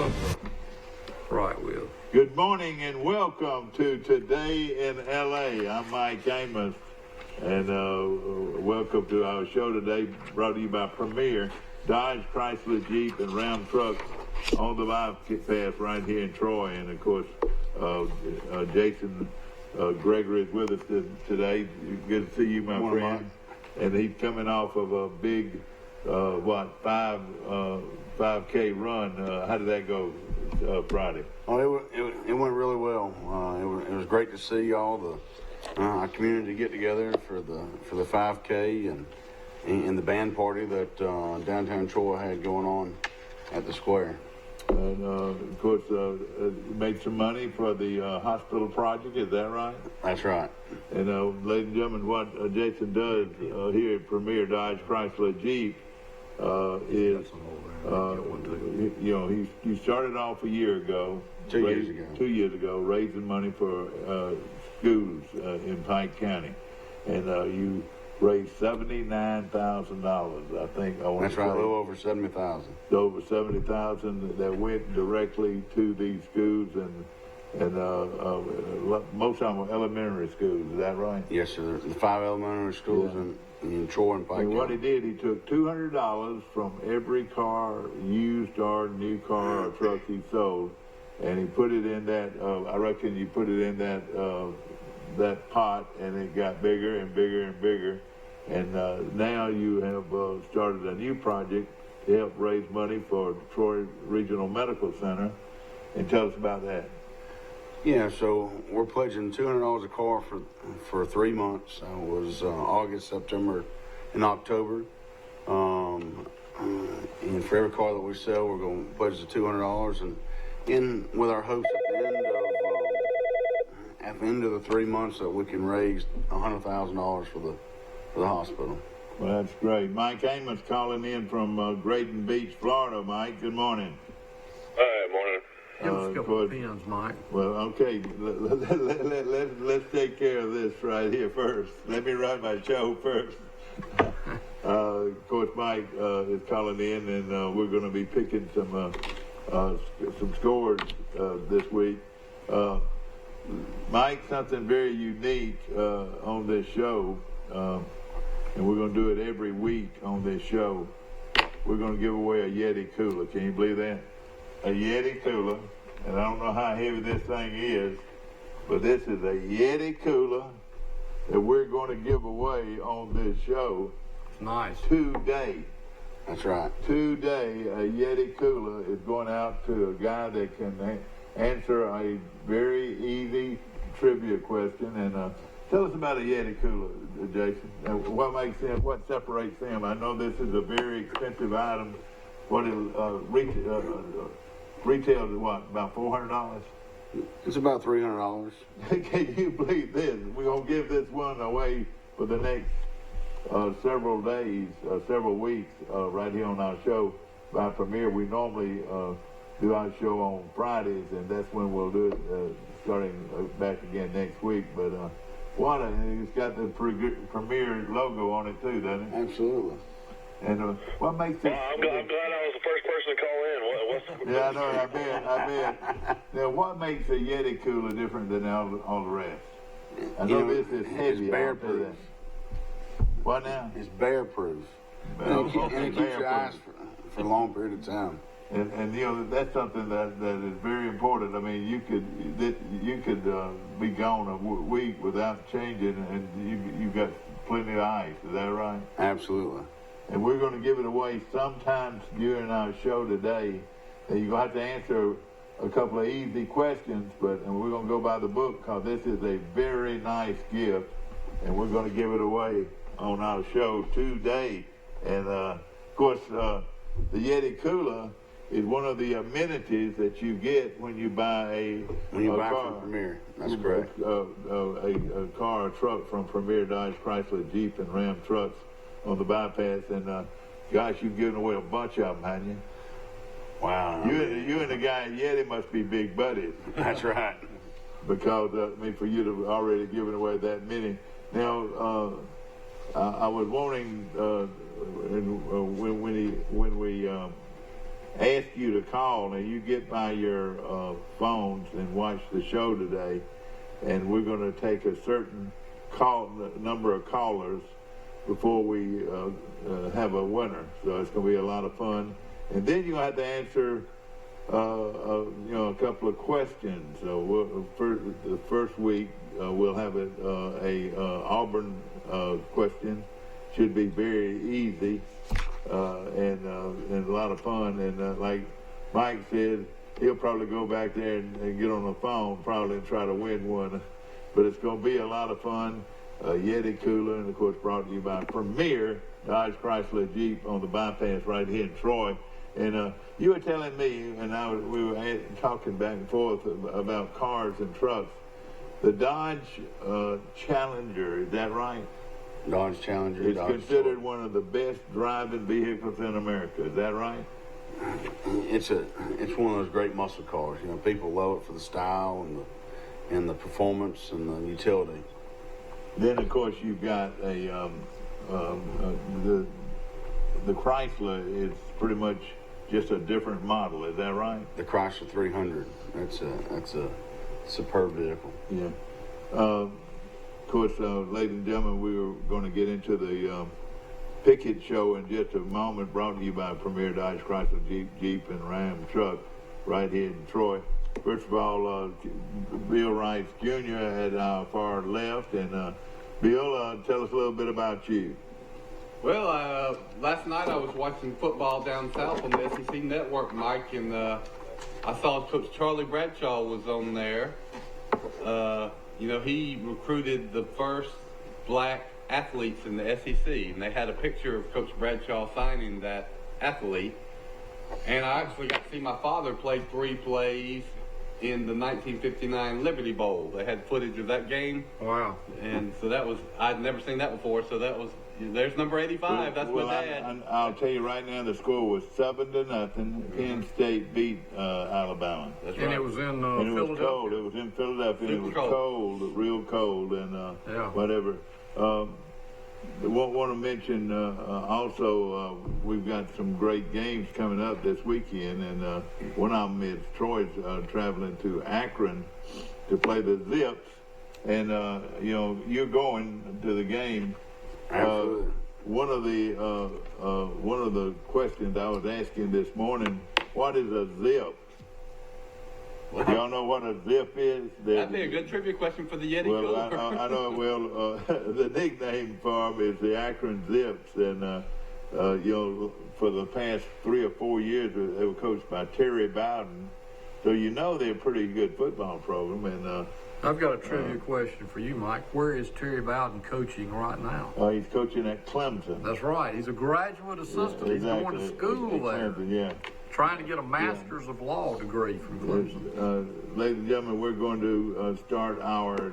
welcome. Right, Will. Good morning and welcome to Today in LA. I'm Mike Amos, and welcome to our show today, brought to you by Premier Dodge, Chrysler, Jeep, and Ram trucks on the bypass right here in Troy. And of course, Jason Gregory is with us today. Good to see you, my friend. And he's coming off of a big, 5K run. How did that go Friday? Oh, it went really well. It was great to see all our community get together for the 5K and the band party that downtown Troy had going on at the square. And of course, made some money for the hospital project. Is that right? That's right. And ladies and gentlemen, what Jason does here at Premier Dodge, Chrysler, Jeep is, he started off a year ago. 2 years ago. 2 years ago, raising money for schools in Pike County, and you raised $79,000. I think. That's right. A little over 70,000. Over 70,000 that went directly to these schools, and most of them were elementary schools. Is that right? Yes, sir. The 5 elementary schools in Troy and Pike. And what he did, he took $200 from every car, used or new car or truck he sold, and he put it in that. I reckon you put it in that pot, and it got bigger and bigger and bigger. And now you have started a new project to help raise money for Troy Regional Medical Center. And tell us about that. Yeah, so we're pledging $200 a car for 3 months. It was August, September, and October. And for every car that we sell, we're going to pledge the $200. And with our hopes at the end of the 3 months that we can raise $100,000 for the hospital. Well, that's great. Mike Amos calling in from Graydon Beach, Florida. Mike, good morning. Hi, morning. Give us a couple of pins, Mike. Well, okay. Let's take care of this right here first. Let me run my show first. Of course, Mike is calling in, and we're going to be picking some scores this week. Mike, something very unique on this show, and we're going to do it every week on this show. We're going to give away a Yeti cooler. Can you believe that? A Yeti cooler, and I don't know how heavy this thing is, but this is a Yeti cooler that we're going to give away on this show. Nice. Today. That's right. Today, a Yeti cooler is going out to a guy that can answer a very easy trivia question. And tell us about a Yeti cooler, Jason. What makes them? What separates them? I know this is a very expensive item. What it retails at what? About $400. It's about $300. Can you believe this? We're gonna give this one away for the next several days, several weeks, right here on our show by Premier. We normally do our show on Fridays, and that's when we'll do it, starting back again next week. But it's got the Premier logo on it too, doesn't it? Absolutely. And what makes it? Well, I'm glad I was the first person to call in. Yeah, I know. I bet. Now, what makes a Yeti cooler different than all the rest? I know this is heavy. It's bear proof. What now? It's bear proof. And it keeps your eyes for a long period of time. And that's something that is very important. I mean, you could be gone a week without changing, and you got plenty of ice. Is that right? Absolutely. And we're going to give it away sometimes during our show today. And you're going to have to answer a couple of easy questions, and we're going to go by the book because this is a very nice gift, and we're going to give it away on our show today. And of course, the Yeti cooler is one of the amenities that you get when you buy a car from Premier. That's correct. A car or truck from Premier Dodge, Chrysler, Jeep, and Ram trucks on the bypass. And gosh, you've given away a bunch of them, haven't you? Wow. You and the guy at Yeti must be big buddies. That's right. Because for you to already given away that many. Now, I was wanting when we ask you to call. Now, you get by your phones and watch the show today, and we're going to take a certain number of callers before we have a winner. So it's going to be a lot of fun. And then you have to answer, a couple of questions. The first week we'll have a Auburn question. Should be very easy and a lot of fun. And like Mike said, he'll probably go back there and get on the phone probably and try to win one. But it's going to be a lot of fun. Yeti Cooler, and of course brought to you by Premier Dodge Chrysler Jeep on the bypass right here in Troy. And you were telling me, and we were talking back and forth about cars and trucks. The Dodge Challenger, is that right? Dodge Challenger. It's considered one of the best driving vehicles in America. Is that right? It's one of those great muscle cars. You know, people love it for the style and the performance and the utility. Then of course you've got the Chrysler is pretty much just a different model. Is that right? The Chrysler 300. That's a superb vehicle. Yeah. Of course, ladies and gentlemen, we were going to get into the Pickett Show in just a moment, brought to you by Premier Dodge Chrysler Jeep and Ram Truck right here in Troy. First of all, Bill Rice Jr. at our far left. And Bill, tell us a little bit about you. Well, last night I was watching football down south on the SEC Network, Mike, and I saw Coach Charlie Bradshaw was on there. He recruited the first black athletes in the SEC, and they had a picture of Coach Bradshaw signing that athlete. And I actually got to see my father play 3 plays in the 1959 Liberty Bowl. They had footage of that game. Wow. And so that was, I'd never seen that before, so that was, there's number 85, that's my dad. I'll tell you right now, the score was 7-0. Penn State beat Alabama. That's And right. it was in And it was Philadelphia. cold. It was in Philadelphia. Super It was cold. cold, real cold, and Yeah. whatever. Want to mention also we've got some great games coming up this weekend, and one of them is Troy's traveling to Akron to play the Zips, and you're going to the game. Absolutely. One of the questions I was asking this morning: what is a zip? Y'all know what a zip is? That'd be a good trivia question for the Yeti Well, Cooler. I know. Well, the nickname for them is the Akron Zips, and for the past 3 or 4 years, they were coached by Terry Bowden. So they're a pretty good football program. And I've got a trivia question for you, Mike. Where is Terry Bowden coaching right now? he's coaching at Clemson. That's right. He's a graduate assistant. He's going to school there, Clemson, yeah. trying to get a master's of law degree from Clemson. Ladies and gentlemen, we're going to start our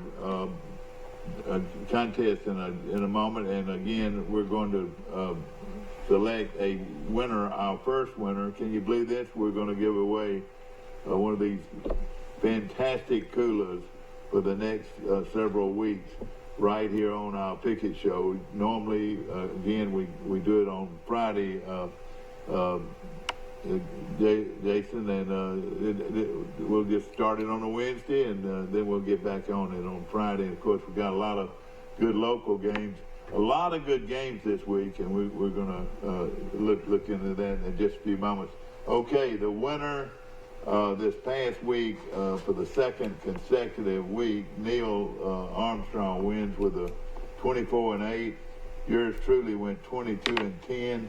contest in a moment, and again, we're going to select a winner, our first winner. Can you believe this? We're going to give away one of these fantastic coolers for the next several weeks right here on our Pickett Show. Normally, again, we do it on Friday. Jason, and we'll just start it on a Wednesday, and then we'll get back on it on Friday. And of course, we've got a lot of good local games, a lot of good games this week, and we're going to look into that in just a few moments. Okay, the winner this past week for the second consecutive week, Neil Armstrong wins with a 24-8. Yours truly went 22-10.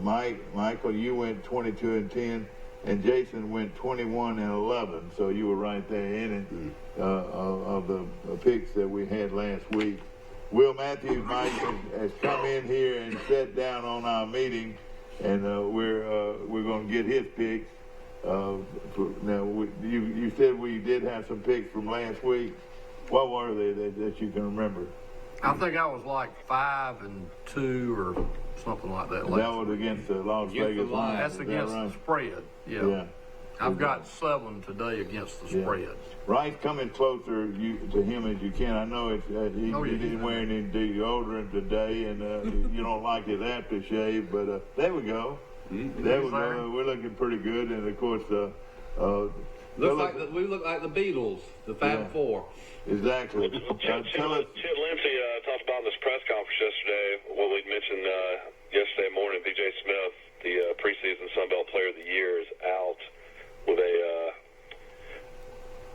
Michael, you went 22-10, and Jason went 21-11. So you were right there in it of the picks that we had last week. Will Matthews, Mike, has come in here and sat down on our meeting, and we're going to get his picks. Now, you said we did have some picks from last week. What were they that you can remember? I think I was like 5-2 or something like that. That was against the Las Vegas Lions. That's is that against right? the spread. Yeah. I've got 7 today against the spread. Rice, coming closer to him as you can. I know he didn't wear any deodorant today, and you don't like his aftershave, but there we go. We're looking pretty good, and of course, we look like the Beatles, the Fab Four. Exactly. Chip Lindsey talked about in this press conference yesterday what we mentioned yesterday morning. B.J. Smith, the preseason Sun Belt Player of the Year, is out with a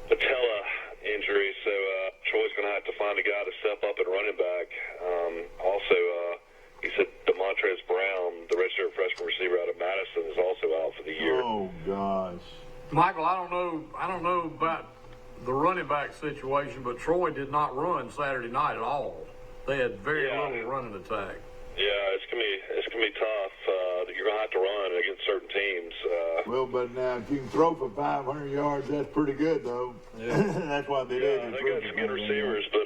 patella injury, so Troy's going to have to find a guy to step up at running back. Also, he said DeMontrez Brown, the redshirt freshman receiver out of Madison, is also out for the year. Oh gosh, Michael, I don't know about the running back situation, but Troy did not run Saturday night at all. They had very little running attack. Yeah, it's gonna be tough. You're gonna have to run against certain teams. well, but now if you can throw for 500 yards, that's pretty good, though. Yeah. That's why they did. They got some good receivers, but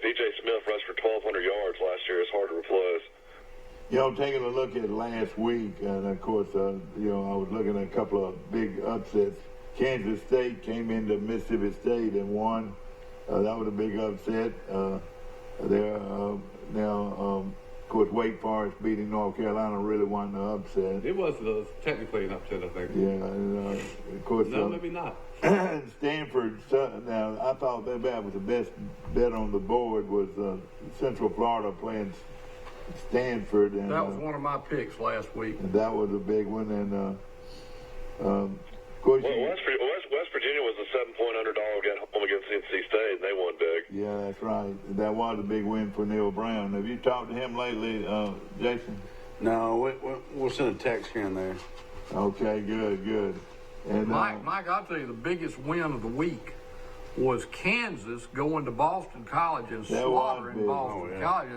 B.J. Smith rushed for 1,200 yards last year. It's hard to replace. Taking a look at last week, and of course, I was looking at a couple of big upsets. Kansas State came into Mississippi State and won. That was a big upset. Of course, Wake Forest beating North Carolina really wasn't an upset. It was technically an upset, I think. Yeah, and of course. No, maybe not. Stanford. Now, I thought that was the best bet on the board was Central Florida playing Stanford, and That was one of my picks last week. that was a big one. And of course, West Virginia was a 7-point underdog at home against NC State, and they won big. yeah, that's right. That was a big win for Neil Brown. Have you talked to him lately, Jason? No, we'll send a text here and there. Okay, good. And Mike, I'll tell you, the biggest win of the week was Kansas going to Boston College and That was slaughtering big. Boston College.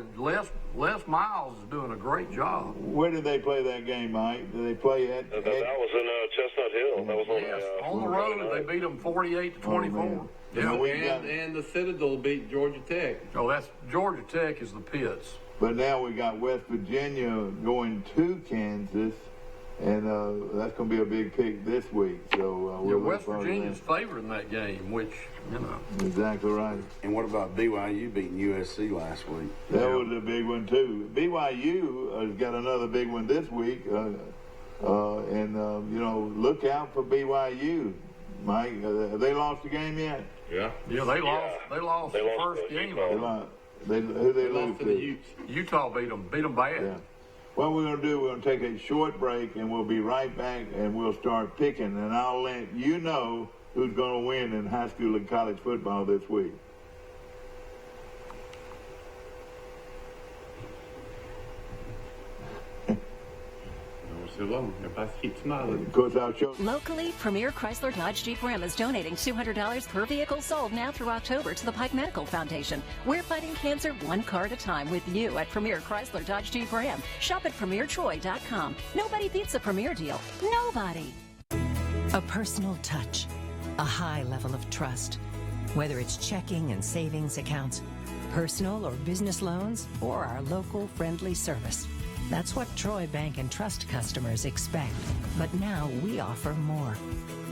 Les Miles is doing a great job. where did they play that game, Mike? Did they play at? That was in Chestnut Hill. That was on Yes, on the road, they beat them 48-24. man. Yeah. And the Citadel beat Georgia Tech. Oh, that's Georgia Tech is the Pits. But now we got West Virginia going to Kansas, and that's going to be a big pick this week. So Yeah, West Virginia's favored in that game, which, exactly right. And what about BYU beating USC last week? That was a big one too. BYU has got another big one this week, and look out for BYU, Mike. Have they lost the game yet? Yeah. they lost the first game. Who they lose Lost to the Utes. Utah beat them bad. Yeah. What we're going to do, we're going to take a short break, and we'll be right back, and we'll start picking. And I'll let you know who's going to win in high school and college football this week. Alone. Everybody keep smiling. Of course, I'll show. Locally, Premier Chrysler Dodge Jeep Ram is donating $200 per vehicle sold now through October to the Pike Medical Foundation. We're fighting cancer one car at a time with you at Premier Chrysler Dodge Jeep Ram. Shop at PremierTroy.com. Nobody beats a Premier deal. Nobody. A personal touch, a high level of trust. Whether it's checking and savings accounts, personal or business loans, or our local friendly service. That's what Troy Bank and Trust customers expect. But now we offer more.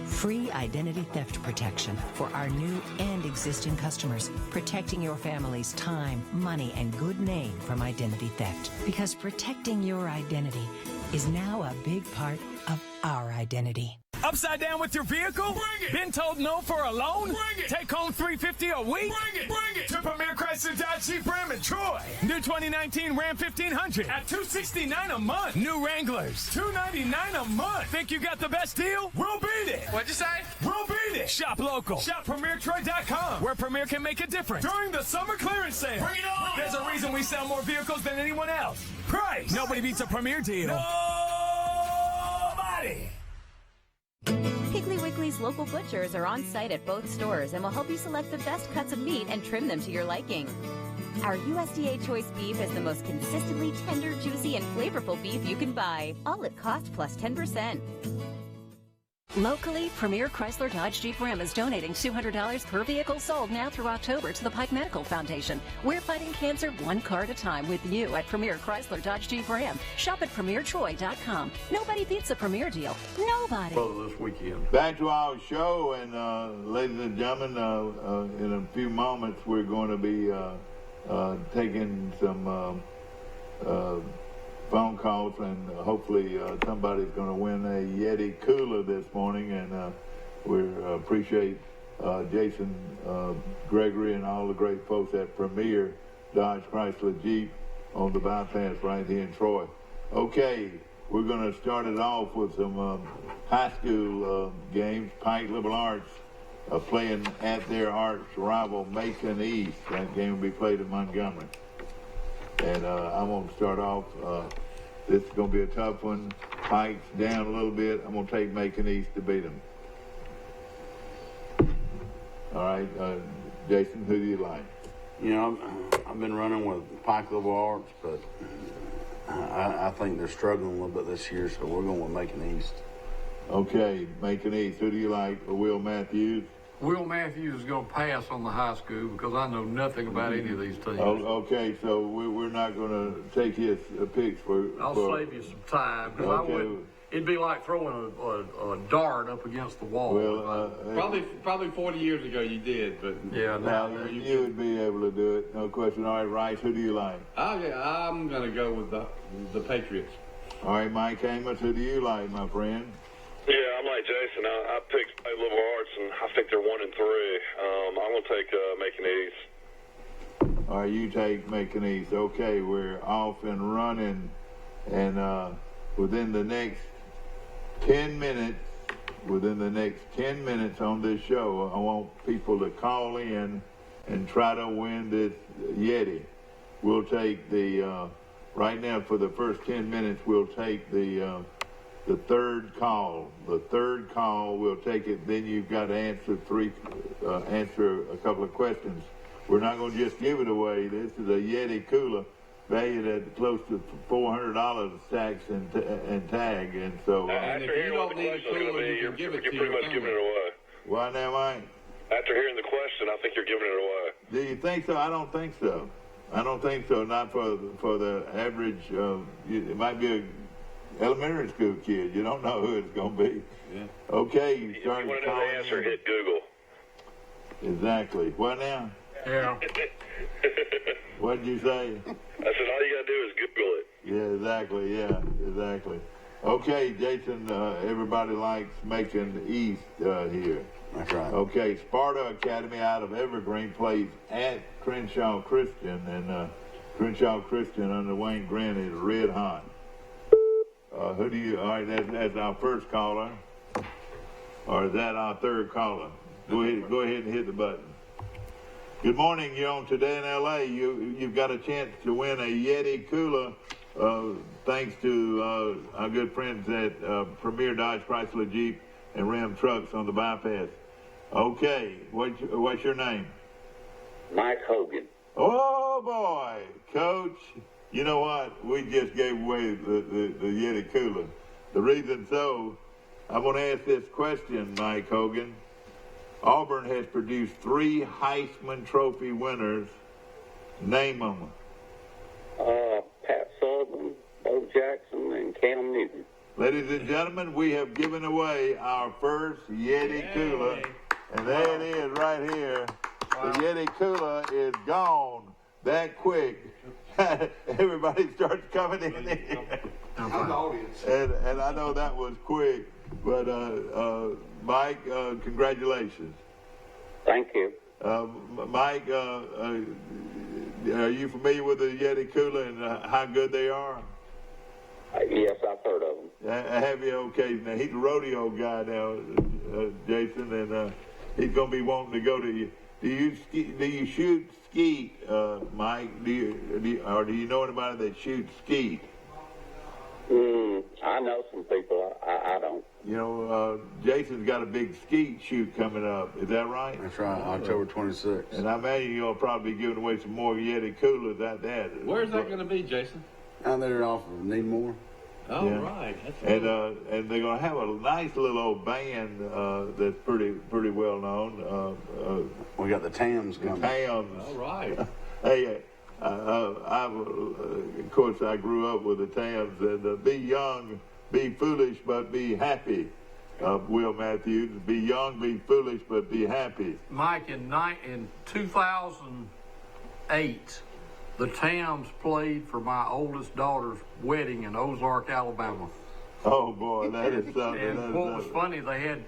Free identity theft protection for our new and existing customers, protecting your family's time, money, and good name from identity theft. Because protecting your identity is now a big part of our identity. Upside down with your vehicle? Bring it! Been told no for a loan? Bring it! Take home $350 a week? Bring it! Bring it! To Premier Chrysler Dodge Jeep Ram in Troy. New 2019 Ram 1500 at $269 a month. New Wranglers, $299 a month. Think you got the best deal? We'll beat it. What'd you say? We'll beat it. Shop local. Shop PremierTroy.com, where Premier can make a difference during the summer clearance sale. Bring it on! There's a reason we sell more vehicles than anyone else. Price. Nobody beats a Premier deal. Nobody. Piggly Wiggly's local butchers are on site at both stores and will help you select the best cuts of meat and trim them to your liking. Our USDA choice beef is the most consistently tender, juicy, and flavorful beef you can buy, all at cost plus 10%. Locally, Premier Chrysler Dodge Jeep Ram is donating $200 per vehicle sold now through October to the Pike Medical Foundation. We're fighting cancer one car at a time with you at Premier Chrysler Dodge Jeep Ram. Shop at PremierTroy.com. Nobody beats a Premier deal. Nobody. Brother, this weekend. Back to our show, and ladies and gentlemen, in a few moments we're going to be taking some phone calls, and hopefully somebody's going to win a Yeti cooler this morning, and we appreciate Jason Gregory and all the great folks at Premier Dodge Chrysler Jeep on the bypass right here in Troy. Okay, we're going to start it off with some high school games. Pike Liberal Arts playing at their arch rival Macon East. That game will be played in Montgomery. And I'm going to start off. This is going to be a tough one. Pike's down a little bit. I'm going to take Macon East to beat them. All right, Jason, who do you like? You know, I've been running with Pike Liberal Arts, but I think they're struggling a little bit this year, so we're going with Macon East. Okay, Macon East. Who do you like? Will Matthews? Will Matthews is going to pass on the high school because I know nothing about any of these teams. Okay, so we're not going to take his picks for. I'll save you some time because I wouldn't. It'd be like throwing a dart up against the wall. Well, probably 40 years ago you did, but yeah, now you would be able to do it. No question. All right, Rice, who do you like? I'm going to go with the Patriots. All right, Mike Amos, who do you like, my friend? Yeah, I'm like Jason. I picked Liberal Arts, and I think they're 1-3. I'm going to take Macon East. All right, you take Macon East. Okay, we're off and running, and within the next 10 minutes, on this show, I want people to call in and try to win this Yeti. We'll take the, right now for the first 10 minutes, we'll take the third call. The third call, we'll take it, then you've got to answer a couple of questions. We're not going to just give it away. This is a Yeti cooler valued at close to $400 stacks and tag, and so. After hearing what the question's going to be, you're pretty much giving it away. Why now, Mike? After hearing the question, I think you're giving it away. Do you think so? I don't think so. Not for the average. It might be a elementary school kid. You don't know who it's going to be. Yeah. Okay, if you want to know the answer, hit Google. Exactly. What now? Yeah. What did you say? I said all you got to do is Google it. Yeah, exactly. Yeah, exactly. Okay, Jason, everybody likes Macon East here. That's right. Okay, Sparta Academy out of Evergreen plays at Crenshaw Christian, and Crenshaw Christian under Wayne Grant is red hot. All right, that's our first caller. Or is that our third caller? Go ahead and hit the button. Good morning, you're on Today in LA. You've got a chance to win a Yeti cooler, thanks to our good friends at Premier Dodge Chrysler Jeep and Ram Trucks on the bypass. Okay, what's your name? Mike Hogan. Oh boy, Coach, you know what? We just gave away the Yeti cooler. The reason so, I'm going to ask this question, Mike Hogan. Auburn has produced 3 Heisman Trophy winners. Name them. Pat Sullivan, Bo Jackson, and Cam Newton. Ladies and gentlemen, we have given away our first Yeti cooler. And there it is right here. The Yeti cooler is gone that quick. Everybody starts coming in here. I'm the audience. And I know that was quick. But, Mike, congratulations. Thank you. Mike, are you familiar with the Yeti cooler and how good they are? Yes, I've heard of them. Have you? Okay. Now, he's a rodeo guy now, Jason, and he's going to be wanting to go to you. Do you shoot skeet, Mike? Do you know anybody that shoots skeet? I know some people. I don't. You know, Jason's got a big skeet shoot coming up. Is that right? That's right, October 26th. And I imagine you'll probably be giving away some more Yeti coolers at that. Where's that going to be, Jason? Out there off of Needmore. Oh, yeah. Right. That's and they're going to have a nice little old band that's pretty well known. We got the Tams coming. Tams. all right. Hey, of course, I grew up with the Tams, and be young, be foolish, but be happy. Will Matthews, be young, be foolish, but be happy. Mike, in 2008, the Tams played for my oldest daughter's wedding in Ozark, Alabama. Oh boy, that is something. And what was funny, they had,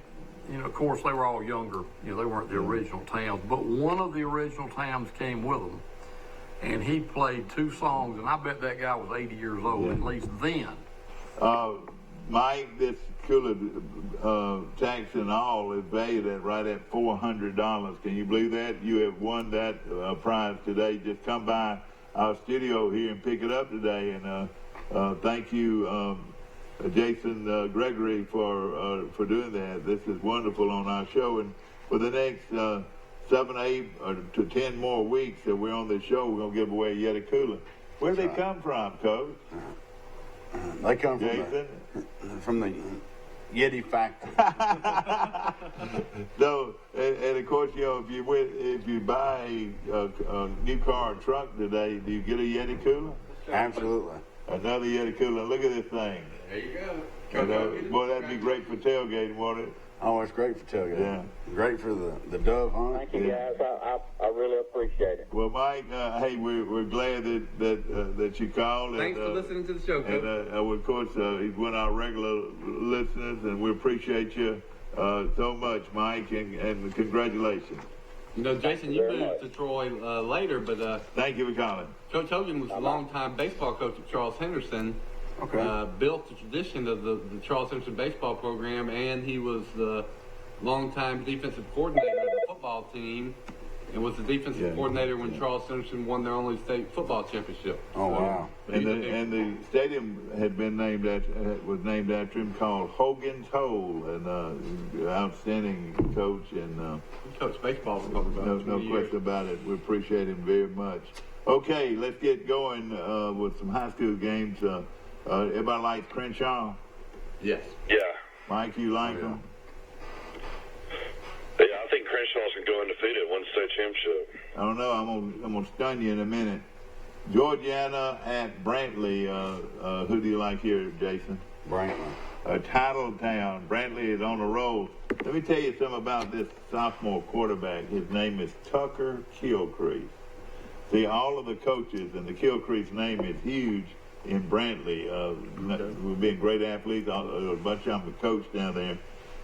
of course, they were all younger. They weren't the original Tams, but one of the original Tams came with them, and he played 2 songs, and I bet that guy was 80 years old, at least then. Mike, this cooler tax and all is valued at right at $400. Can you believe that? You have won that prize today. Just come by our studio here and pick it up today. And thank you, Jason Gregory, for doing that. This is wonderful on our show. And for the next 7, 8 to 10 more weeks that we're on this show, we're going to give away a Yeti cooler. Where do they come from, Coach? They come Jason? from the Yeti factory. So, and of course, if you buy a new car or truck today, do you get a Yeti cooler? Absolutely. Another Yeti cooler. Look at this thing. There you go. Boy, that'd be great for tailgating, wouldn't it? Oh, it's great for tailgating. Yeah. Great for the dove hunt. Thank you, guys. I really appreciate it. Well, Mike, hey, we're glad that you called. Thanks for listening to the show, Coach. And of course, he's one of our regular listeners, and we appreciate you so much, Mike, and congratulations. Jason, you moved to Troy later, but thank you for calling. Coach Hogan was a longtime baseball coach at Charles Henderson. Okay. Built the tradition of the Charles Henderson baseball program, and he was the longtime defensive coordinator of the football team, and was the defensive coordinator when Charles Henderson won their only state football championship. Oh, wow. And the stadium had been was named after him, called Hogan's Hole, and outstanding coach, and coached baseball for about no question about it. We appreciate him very much. Okay, let's get going with some high school games. Everybody likes Crenshaw? Yes. Yeah. Mike, you like him? Yeah, I think Crenshaw's can go undefeated, win the state championship. I don't know. I'm gonna stun you in a minute. Georgiana at Brantley. Who do you like here, Jason? Brantley. A title town. Brantley is on the roll. Let me tell you something about this sophomore quarterback. His name is Tucker Kilcrease. See, all of the coaches, and the Kilcrease name is huge in Brantley. We've been great athletes. A bunch of them have coached down there.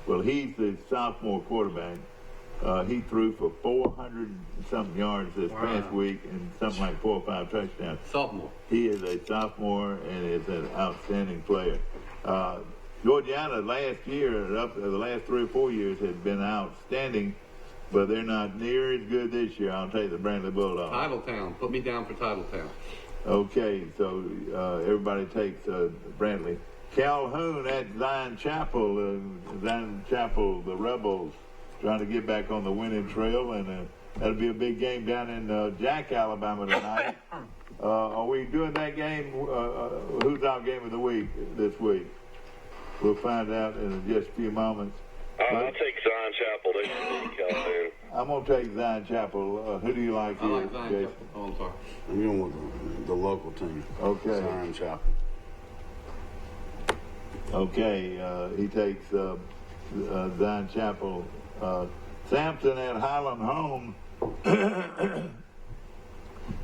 Well, he's the sophomore quarterback. He threw for 400-something yards this past week and something like 4 or 5 touchdowns. Sophomore. He is a sophomore and is an outstanding player. Georgiana last year, up the last 3 or 4 years, had been outstanding, but they're not near as good this year. I'll take the Brantley Bulldogs. Titletown. Put me down for Titletown. Okay, so everybody takes Brantley. Calhoun at Zion Chapel. The Rebels, trying to get back on the winning trail, and that'll be a big game down in Jack, Alabama tonight. Are we doing that game? Who's our game of the week this week? We'll find out in just a few moments. I'll take Zion Chapel. They should beat Calhoun. I'm going to take Zion Chapel. Who do you like I here, like Zion Jason? Chapel. Oh, I'm sorry. I'm going with the local team. Okay. Zion Chapel. Okay, he takes Zion Chapel. Sampson at Highland Home.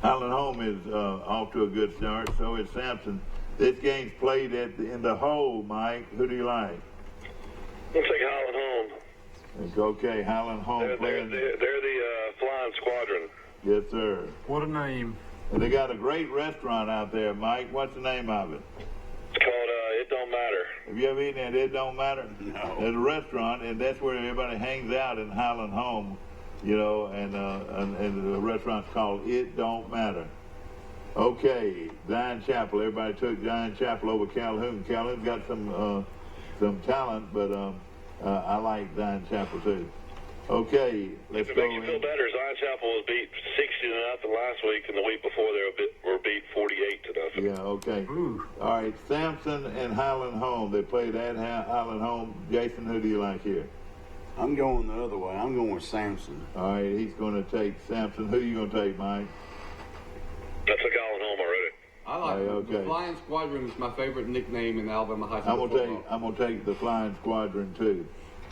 Highland Home is off to a good start. So is Sampson. This game's played in the hole, Mike. Who do you like? I'll take Highland Home. Okay, Highland Home They're playing. the Flying Squadron. Yes, sir. What a name. And they got a great restaurant out there, Mike. What's the name of it? It's called It Don't Matter. Have you ever eaten at It Don't Matter? No. There's a restaurant, and that's where everybody hangs out in Highland Home, and the restaurant's called It Don't Matter. Okay, Zion Chapel. Everybody took Zion Chapel over Calhoun. Calhoun's got some talent, but I like Zion Chapel too. Okay, let's To go. make you feel better, Zion Chapel was beat 60-0 last week, and the week before they were beat 48-0. Yeah, okay. All right, Sampson and Highland Home. They played at Highland Home. Jason, who do you like here? I'm going the other way. I'm going with Sampson. All right, he's going to take Sampson. Who are you going to take, Mike? I took Highland Home already. I like Okay. the Flying Squadron is my favorite nickname in Alabama high school football. I'm gonna take the Flying Squadron too.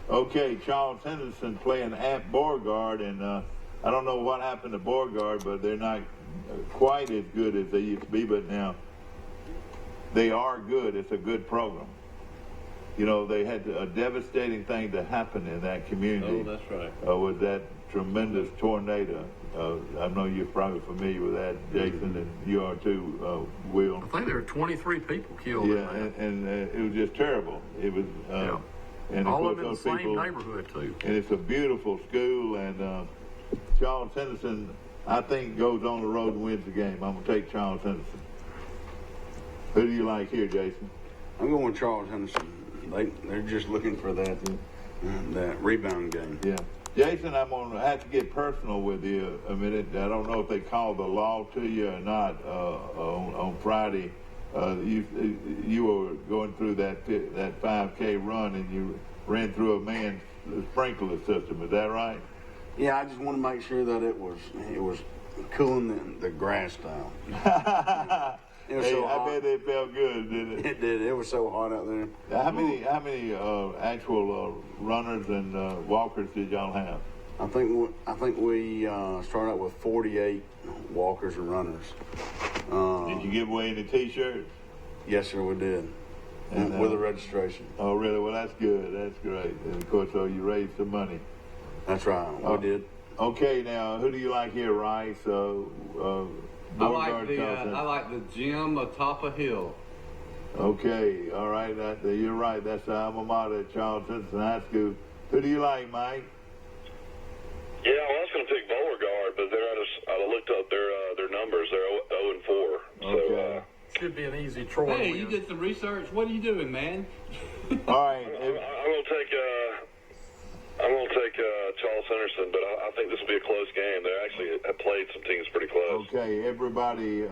Okay, Charles Henderson playing at Beauregard, and I don't know what happened to Beauregard, but they're not quite as good as they used to be, but now they are good. It's a good program. You know, they had a devastating thing to happen in that community. Oh, that's right. With that tremendous tornado. I know you're probably familiar with that, Jason, and you are too, Will. I think there were 23 people killed. Yeah, and it was just terrible. It was, and all of of them in the course, same people, neighborhood too. and it's a beautiful school. And Charles Henderson, I think, goes on the road and wins the game. I'm gonna take Charles Henderson. Who do you like here, Jason? I'm going with Charles Henderson. They're just looking for that rebound game. Yeah. Jason, I'm going to have to get personal with you a minute. I don't know if they called the law to you or not on Friday. You were going through that 5K run and you ran through a man's sprinkler system. Is that right? Yeah, I just want to make sure that it was cooling the grass down. It was so hot. I bet it felt good, didn't it? It did. It was so hot out there. How many actual runners and walkers did y'all have? I think we started out with 48 walkers and runners. Did you give away any T-shirts? Yes, sir, we did. And with a registration. Oh, really? Well, that's good. That's great. And of course, you raised some money. That's right. We did. Okay, now who do you like here, Rice? I like the gym atop a hill. Okay, all right. You're right. That's the alma mater at Charles Henderson High School. Who do you like, Mike? Yeah, well, I was going to pick Beauregard, but I looked up their numbers. They're 0-4. Okay. So should be an easy Troy Hey, win. you did some research. What are you doing, man? All right. I'm going to take Charles Henderson, but I think this will be a close game. They actually have played some teams pretty close. Okay, everybody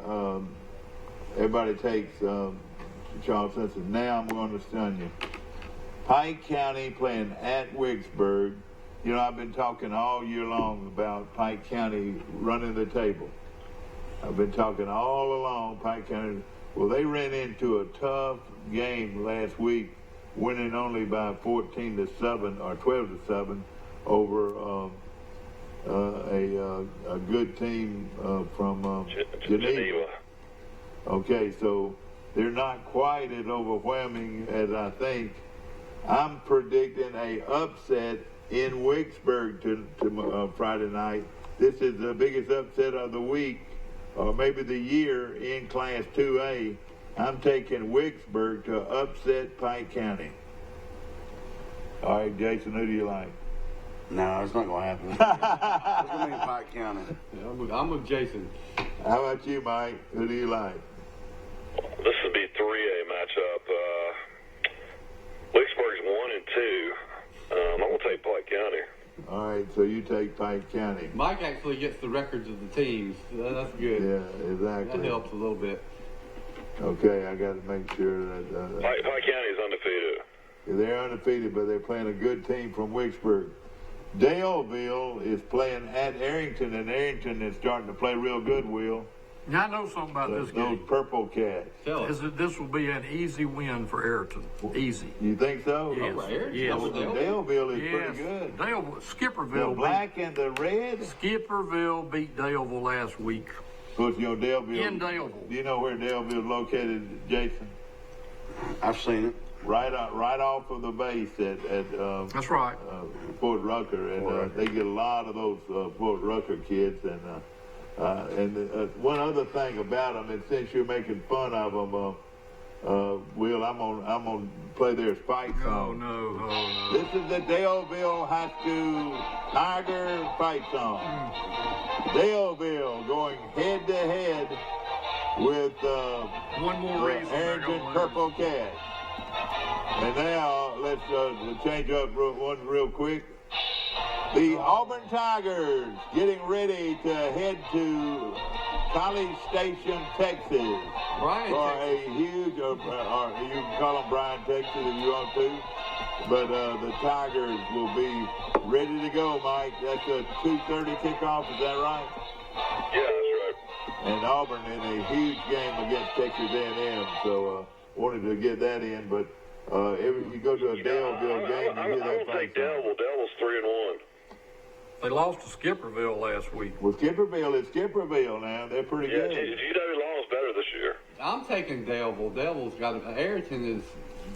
takes Charles Henderson. Now I'm going to stun you. Pike County playing at Wicksburg. You know, I've been talking all year long about Pike County running the table. I've been talking all along Pike County. Well, they ran into a tough game last week, winning only by 14-7 or 12-7 over a good team from Geneva. Okay, so they're not quite as overwhelming as I think. I'm predicting a upset in Wicksburg to Friday night. This is the biggest upset of the week, or maybe the year, in Class 2A. I'm taking Wicksburg to upset Pike County. All right, Jason, who do you like? No, it's not going to happen. It's going to be Pike County. Yeah, I'm with Jason. How about you, Mike? Who do you like? This would be 3A matchup. Wicksburg's 1 and 2. I'm going to take Pike County. All right, so you take Pike County. Mike actually gets the records of the teams. That's good. Yeah, exactly. That helps a little bit. Okay, I got to make sure that Pike County's undefeated. they're undefeated, but they're playing a good team from Wicksburg. Daleville is playing at Arrington, and Arrington is starting to play real good, Will. Yeah, I know something about this game. Those purple cats. This will be an easy win for Ayrton. Easy. You think so? Yes. Yes. Daleville is pretty good. Skipperville. The black and the red? Skipperville beat Daleville last week. Because, you know, Daleville. In Daleville. Do you know where Daleville is located, Jason? I've seen it. Right off of the base at that's right. Fort Rucker, and they get a lot of those Fort Rucker kids. And one other thing about them, and since you're making fun of them, Will, I'm gonna play their fight song. Oh no. This is the Daleville High School Tiger fight song. Daleville going head to head with one more reason Arrington Purple Cat. And now let's change up one real quick. The Auburn Tigers getting ready to head to College Station, Texas, for a huge, or you can call them Bryan, Texas if you want to, but the Tigers will be ready to go, Mike. That's a 2:30 kickoff, is that right? Yeah, that's right. And Auburn in a huge game against Texas A&M, so wanted to get that in, but if you go to a Daleville game, you hear that I don't think Daleville's 3-1. They lost to Skipperville last week. Well, Skipperville is Skipperville now. They're pretty good. GW Law's better this year. I'm taking Daleville. Daleville's got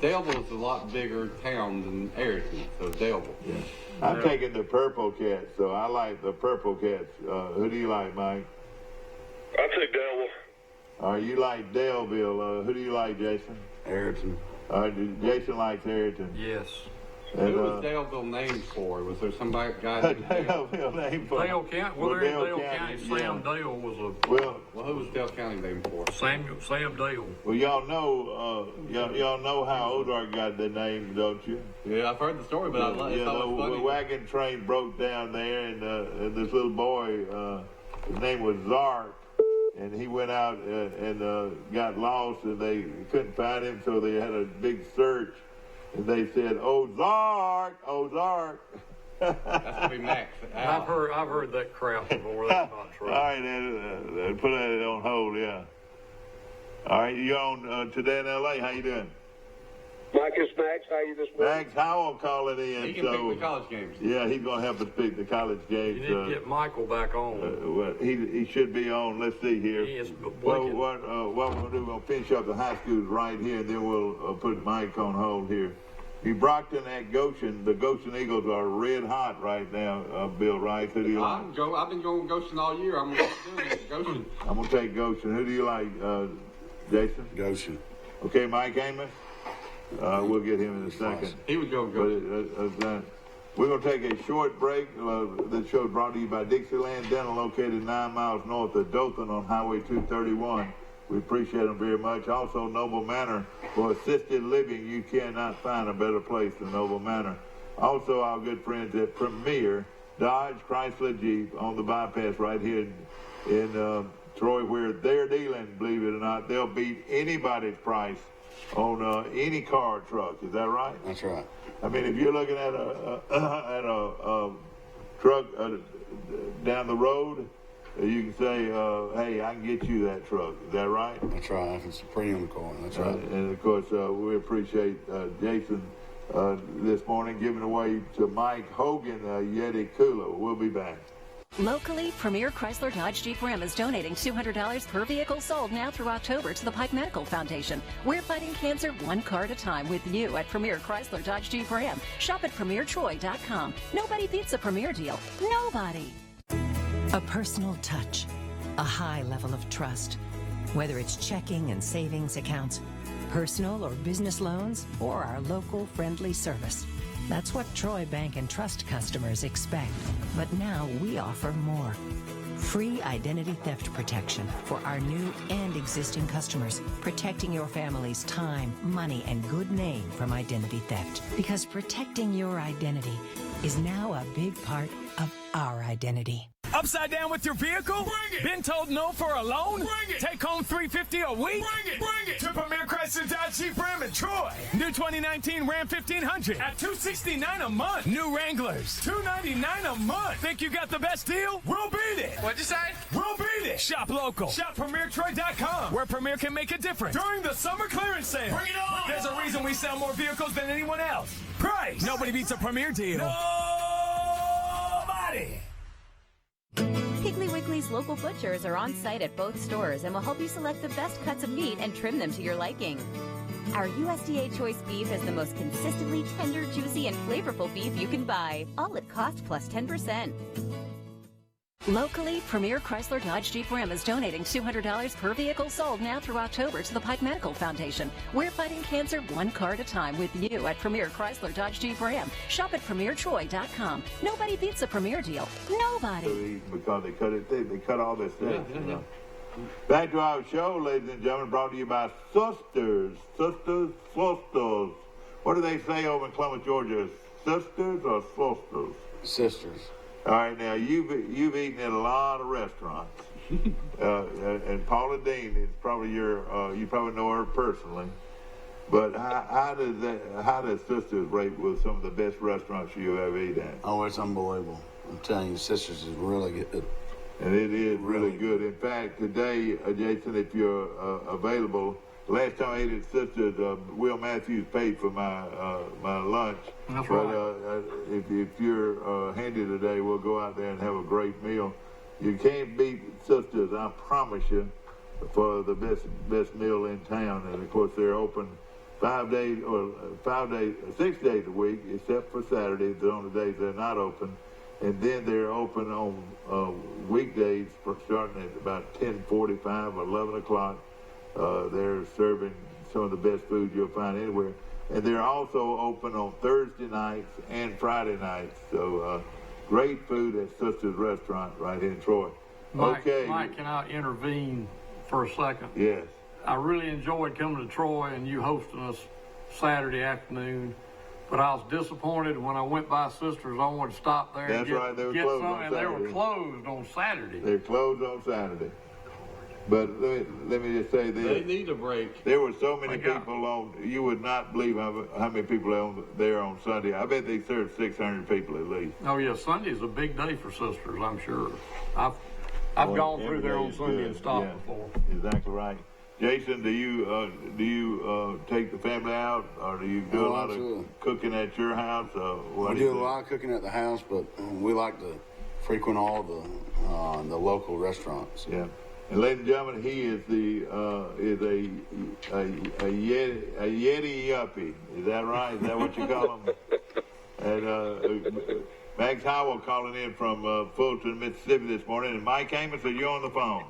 Daleville is a lot bigger town than Ayrton, so Daleville. Yeah. I'm taking the Purple Cats, so I like the Purple Cats. Who do you like, Mike? I'll take Daleville. All right, you like Daleville. Who do you like, Jason? Ayrton. Jason likes Ayrton. Yes. And, who was Daleville named for? Was there somebody guy named Daleville named for? Dale County. Well, they're in Dale County. Sam Dale was a. Well, who was Dale County named for? Sam Dale. Well, y'all know how Ozark got their name, don't you? Yeah, I've heard the story, but I thought it was funny. The wagon train broke down there, and this little boy, his name was Zark, and he went out and got lost, and they couldn't find him, so they had a big search, and they said, Ozark, Ozark. That's gonna be Max. I've heard that crap before. That's not true. All right, then, put that on hold, yeah. All right, you're on Today in L.A. How you doing? Mike, it's Max. How you this morning? Max Howell calling in. He can pick the college games. Yeah, he's going to help us pick the college games. You need to get Michael back on. Well, he should be on. Let's see here. He is what we're going to do, we're going to finish up the high schools right here, and then we'll put Mike on hold here. Brockton at Goshen. The Goshen Eagles are red hot right now, Bill Rice. Who do you like? I've been going Goshen all year. I'm going to do it. Goshen. I'm going to take Goshen. Who do you like, Jason? Goshen. Okay, Mike Amos? We'll get him in a second. He would go Goshen. We're going to take a short break. This show is brought to you by Dixieland Dental, located 9 miles north of Dothan on Highway 231. We appreciate them very much. Also, Noble Manor for assisted living. You cannot find a better place than Noble Manor. Also, our good friends at Premier Dodge Chrysler Jeep on the bypass right here in Troy, where they're dealing, believe it or not. They'll beat anybody's price on any car or truck. Is that right? That's right. I mean, if you're looking at a truck down the road, you can say, hey, I can get you that truck. Is that right? That's right. If it's a premium car, that's right. And, of course, we appreciate Jason this morning giving away to Mike Hogan a Yeti cooler. We'll be back. Locally, Premier Chrysler Dodge Jeep Ram is donating $200 per vehicle sold now through October to the Pike Medical Foundation. We're fighting cancer one car at a time with you at Premier Chrysler Dodge Jeep Ram. Shop at PremierTroy.com. Nobody beats a Premier deal. Nobody. A personal touch, a high level of trust. Whether it's checking and savings accounts, personal or business loans, or our local friendly service. That's what Troy Bank and Trust customers expect. But now we offer more. Free identity theft protection for our new and existing customers, protecting your family's time, money, and good name from identity theft. Because protecting your identity is now a big part of our identity. Upside down with your vehicle? Bring it. Been told no for a loan? Bring it. Take home $350 a week? Bring it. To Premier Chrysler Dodge Jeep Ram in Troy. New 2019 Ram 1500 at $269 a month. New Wranglers, $299 a month. Think you got the best deal? We'll beat it. What'd you say? We'll beat it. Shop local. Shop PremierTroy.com, where Premier can make a difference. During the summer clearance sale. Bring it on. There's a reason we sell more vehicles than anyone else. Price. Nobody beats a Premier deal. Nobody. Piggly Wiggly's local butchers are on site at both stores and will help you select the best cuts of meat and trim them to your liking. Our USDA Choice beef is the most consistently tender, juicy, and flavorful beef you can buy, all at cost plus 10%. Locally, Premier Chrysler Dodge Jeep Ram is donating $200 per vehicle sold now through October to the Pike Medical Foundation. We're fighting cancer one car at a time with you at Premier Chrysler Dodge Jeep Ram. Shop at PremierTroy.com. Nobody beats a Premier deal. Nobody. Because they cut it thick. They cut all this stuff. Yeah. Back to our show, ladies and gentlemen, brought to you by Sisters. Sisters. What do they say over in Columbus, Georgia? Sisters or Sisters? Sisters. All right, now you've eaten at a lot of restaurants, and Paula Dean is probably you probably know her personally. But how does Sisters rate with some of the best restaurants you ever eaten at? Oh, it's unbelievable. I'm telling you, Sisters is really good. And it is really good. In fact, today, Jason, if you're available, last time I ate at Sisters, Will Matthews paid for my lunch. That's but right. If you're handy today, we'll go out there and have a great meal. You can't beat Sisters, I promise you, for the best meal in town. And of course, they're open 6 days a week, except for Saturdays. They're on the days they're not open. And then they're open on weekdays starting at about 10:45 or 11 o'clock. They're serving some of the best food you'll find anywhere. And they're also open on Thursday nights and Friday nights. So great food at Sisters Restaurant right here in Troy. Mike, okay. Mike, can I intervene for a second? Yes. I really enjoyed coming to Troy and you hosting us Saturday afternoon. But I was disappointed when I went by Sisters. I wanted to stop there and get closed something, on and they Saturday. were closed on Saturday. They're closed on Saturday. But let me just say this. They need a break. There were so many people on, you would not believe how many people are there on Sunday. I bet they served 600 people at least. Oh yeah, Sunday's a big day for Sisters, I'm sure. I've gone through there on Sunday and stopped before. Exactly right. Jason, do you take the family out, or do you do a lot of cooking at your house? We do a lot of cooking at the house, but we like to frequent all the local restaurants. Yeah. And ladies and gentlemen, he is a Yeti yuppie. Is that right? Is that what you call him? And Max Howell calling in from Fulton, Mississippi this morning. And Mike Amos, are you on the phone?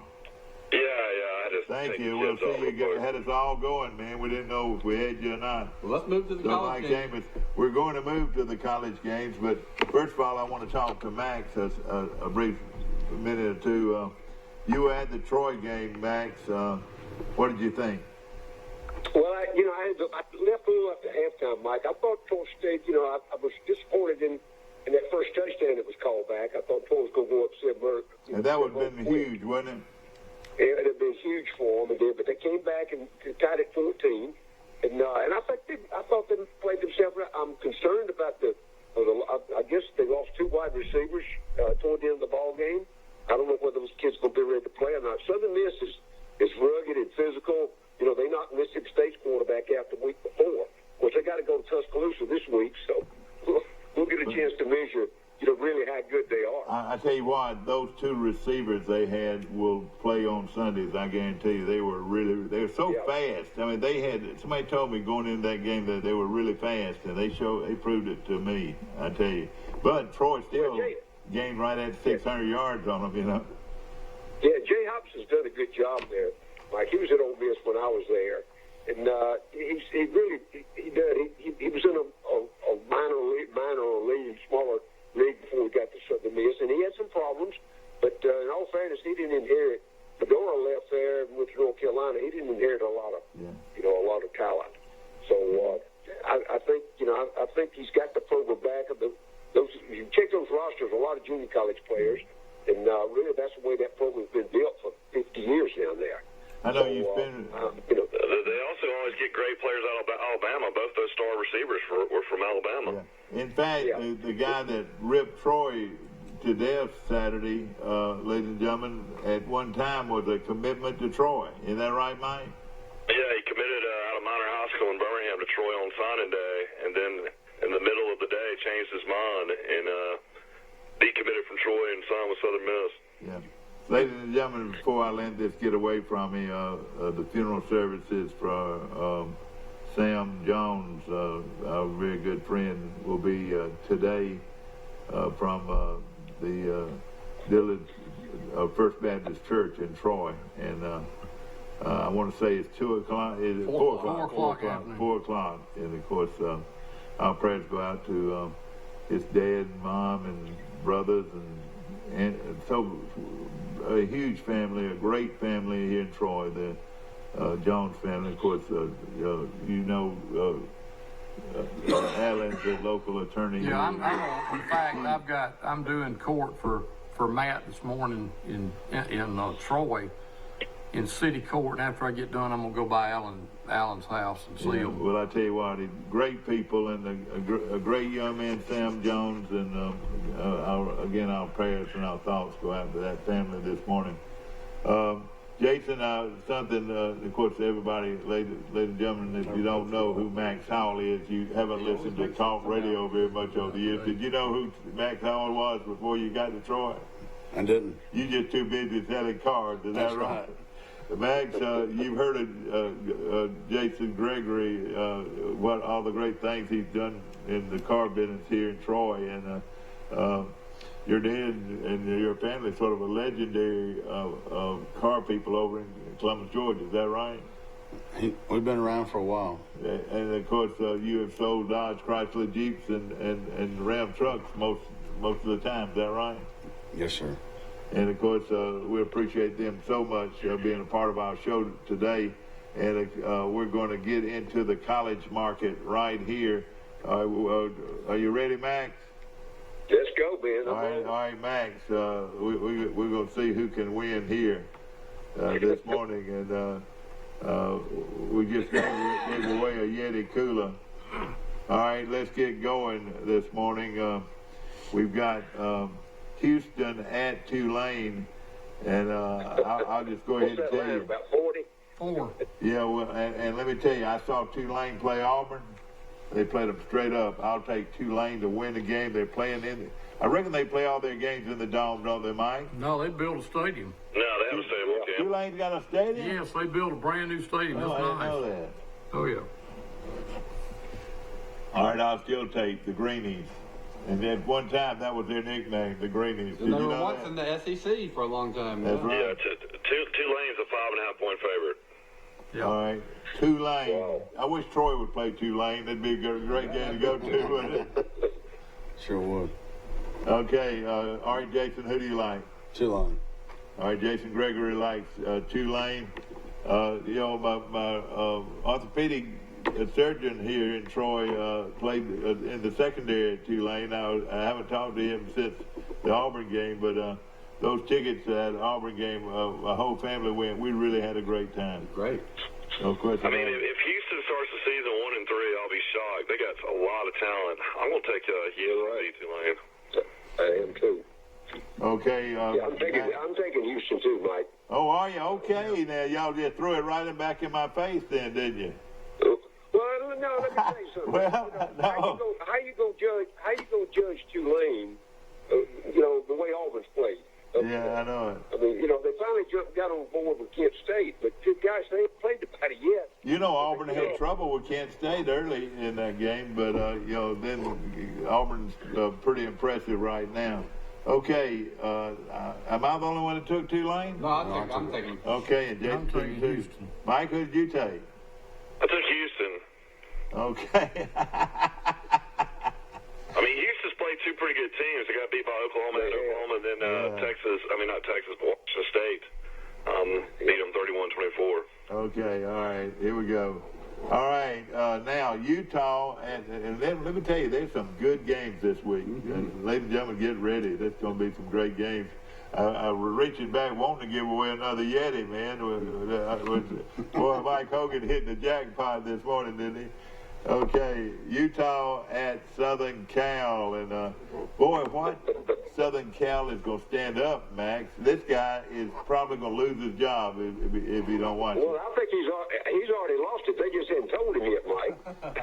Yeah. I just Thank you. We'll see you had us all going, man. We didn't know if we had you or not. Well, let's move to the college Mike games. Amos, we're going to move to the college games, but first of all, I want to talk to Max a brief minute or two. You were at the Troy game, Max. What did you think? Well, I left a little after halftime, Mike. I thought Troy State, I was disappointed in that first touchdown that was called back. I thought Troy was going to go up 7. And that would have been huge, wasn't it? It would have been huge for them, but they came back and tied at 14. And I thought they played themselves right. I'm concerned about I guess they lost 2 wide receivers toward the end of the ball game. I don't know whether those kids are going to be ready to play or not. Southern Miss is rugged and physical. They knocked Mississippi State's quarterback out the week before. Of course, they got to go to Tuscaloosa this week, so we'll get a chance to measure, really how good they are. I tell you what, those 2 receivers they had will play on Sundays. I guarantee you, they were so fast. I mean, somebody told me going into that game that they were really fast, and they proved it to me. I tell you, but Troy still gained right at 600 yards on them. Yeah, Jay Hobson's done a good job there. Like, he was at Ole Miss when I was there, and he really did. He was in a minor league, smaller league before he got to Southern Miss, and he had some problems. But in all fairness, he didn't inherit. Fedora left there and went to North Carolina. He didn't inherit a lot of, a lot of talent. So I think he's got the program back. You check those rosters, a lot of junior college players, and really that's the way that program's been built for 50 years down there. I know you've been. They also always get great players out of Alabama. Both those star receivers were from Alabama. Yeah. In fact, the guy that ripped Troy to death Saturday, ladies and gentlemen, at one time was a commitment to Troy. Is that right, Mike? Yeah, he committed out of Minor High School in Birmingham to Troy on signing day, and then in the middle of the day changed his mind and decommitted from Troy and signed with Southern Miss. Yeah. Ladies and gentlemen, before I let this get away from me, the funeral services for Sam Jones, our very good friend, will be today from the Dillard First Baptist Church in Troy. And I want to say it's 2 o'clock. Is it 4 o'clock? 4 o'clock. 4 o'clock. And of course, our prayers go out to his dad, mom, and brothers, and so a huge family, a great family here in Troy, the Jones family. Of course, Alan's the local attorney. Yeah, in fact, I'm doing court for Matt this morning in Troy, in city court. And after I get done, I'm gonna go by Alan's house and see him. Well, I tell you what, great people, and a great young man, Sam Jones, and our prayers and our thoughts go out to that family this morning. Jason, something, of course, everybody, ladies and gentlemen, if you don't know who Max Howell is, you haven't listened to talk radio very much over the years. Did you know who Max Howell was before you got to Troy? I didn't. You just too busy selling cars, is that right? Max, you've heard of Jason Gregory, what all the great things he's done in the car business here in Troy, and your dad and your family sort of a legendary car people over in Columbus, Georgia. Is that right? We've been around for a while. And of course, you have sold Dodge, Chrysler, Jeeps, and Ram trucks most of the time. Is that right? Yes, sir. And of course, we appreciate them so much being a part of our show today. And we're going to get into the college market right here. Are you ready, Max? Let's go, Ben. All right, Max. We're going to see who can win here this morning. And we just gave away a Yeti cooler. All right, let's get going this morning. We've got Houston at Tulane. And I'll just go ahead and tell you. About 40? 4. Yeah, well, and let me tell you, I saw Tulane play Auburn. They played them straight up. I'll take Tulane to win the game. They're playing in. I reckon they play all their games in the Dome, don't they, Mike? No, they built a stadium. No, they have a stadium on campus. Tulane's got a stadium? Yes, they built a brand new stadium. Oh, It's I didn't nice. know that. Oh, yeah. All right, I'll still take the Greenies. And at one time, that was their nickname, the Greenies. Did And they you were know once that? in the SEC for a long time. That's right. Yeah, Tulane's a 5.5 point favorite. Yeah. All right, Tulane. Wow. I wish Troy would play Tulane. That'd be a great game to go to, wouldn't it? Sure would. Okay, all right, Jason, who do you like? Tulane. All right, Jason Gregory likes Tulane. My orthopedic surgeon here in Troy played in the secondary at Tulane. Now, I haven't talked to him since the Auburn game, but those tickets at the Auburn game, my whole family went. We really had a great time. Great. No question. I mean, if Houston starts the season 1-3, I'll be shocked. They got a lot of talent. I'm going to take Houston Tulane. I am too. Okay. Yeah, I'm taking Houston too, Mike. Oh, are you? Okay. Now, y'all just threw it right back in my face then, didn't you? Well, no, let me tell you something. Well, no. How you gonna judge Tulane? The way Auburn's played. Yeah, I know it. I mean, they finally got on board with Kent State, but guys, they ain't played about it yet. Auburn had trouble with Kent State early in that game, but then Auburn's pretty impressive right now. Okay, am I the only one that took Tulane? No, I'm taking. Okay, and Jason I'm took taking two. Houston. Mike, who did you take? I took Houston. Okay. I mean, Houston's played two pretty good teams. They got beat by Oklahoma and and then Texas. I mean, not Texas, but Washington State beat them 31-24. Okay, all right, here we go. All right, now Utah, and then let me tell you, there's some good games this week. Ladies and gentlemen, get ready. There's going to be some great games. I was reaching back, wanting to give away another Yeti, man. Boy, Mike Hogan hit the jackpot this morning, didn't he? Okay, Utah at Southern Cal, and boy, what Southern Cal is going to stand up, Max. This guy is probably going to lose his job if he don't watch Well, it. I think he's already lost it. They just hadn't told him yet, Mike.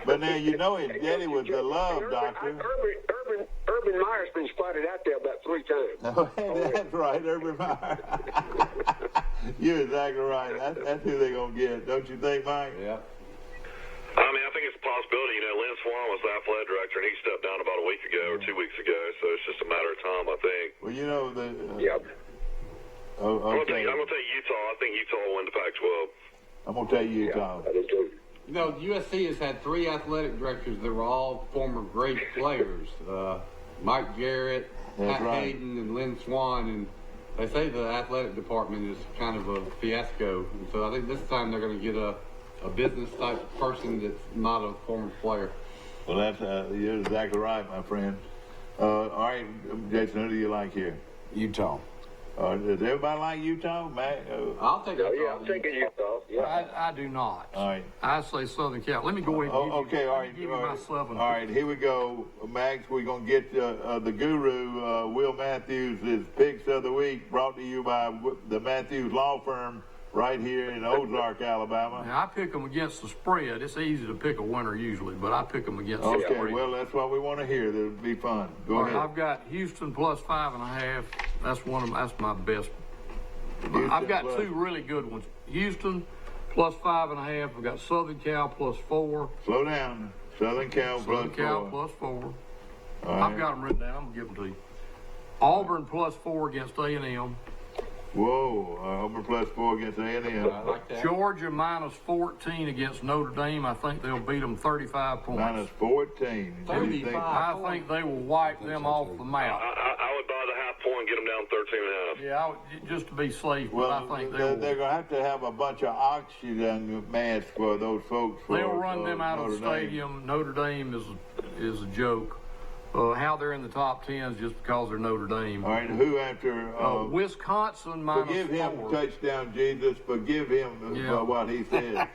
But now you know his daddy was the love doctor. Urban Meyer's been spotted out there about 3 times. Oh, that's right, Urban Meyer. You're exactly right. That's who they're going to get, don't you think, Mike? Yeah. I mean, I think it's a possibility. Lynn Swan was the athletic director, and he stepped down about a week ago or 2 weeks ago, so it's just a matter of time, I think. Well, Yep. Oh, okay. I'm going to take Utah. I think Utah will win the Pac-12. I'm going to tell you, Utah. I do too. USC has had 3 athletic directors that were all former great players. Mike Jarrett, That's Pat right. Hayden, and Lynn Swan. And they say the athletic department is kind of a fiasco. And so I think this time they're going to get a business type person that's not a former player. Well, that's you're exactly right, my friend. All right, Jason, who do you like here? Utah. Does everybody like Utah? I'll take Utah. Yeah, I'm taking Utah. Yeah. I do not. All right. I say Southern Cal. Let me go ahead and Okay, all right. give you my 7. All right, here we go, Max. We're going to get the guru, Will Matthews' picks of the week, brought to you by the Matthews Law Firm, right here in Ozark, Alabama. Now, I pick them against the spread. It's easy to pick a winner usually, but I pick them against the Okay, spread. well, that's what we want to hear. That'll be fun. Go ahead. I've got Houston plus 5.5. That's my best. Houston I've got plus. two really good ones. Houston plus 5.5. I've got Southern Cal plus 4. Slow down. Southern Cal Southern plus Cal 4. plus 4. All I've right. got them written down. I'm gonna give them to you. Auburn plus 4 against A&M. Whoa, Auburn plus 4 against A&M. I like that. Georgia minus 14 against Notre Dame. I think they'll beat them 35 points. Minus 14. What do you think? 35. I think they will wipe them off the map. I would buy the half point, get them down 13.5. Yeah, just to be safe, Well, but I think they're they will. going to have a bunch of oxygen masks for those folks. They'll run them out of the Notre Dame. stadium. Notre Dame is a joke. How they're in the top 10 is just because they're Notre Dame. All right, who after... Wisconsin minus forgive him, 4. touchdown Jesus. Forgive him Yeah. for what he said.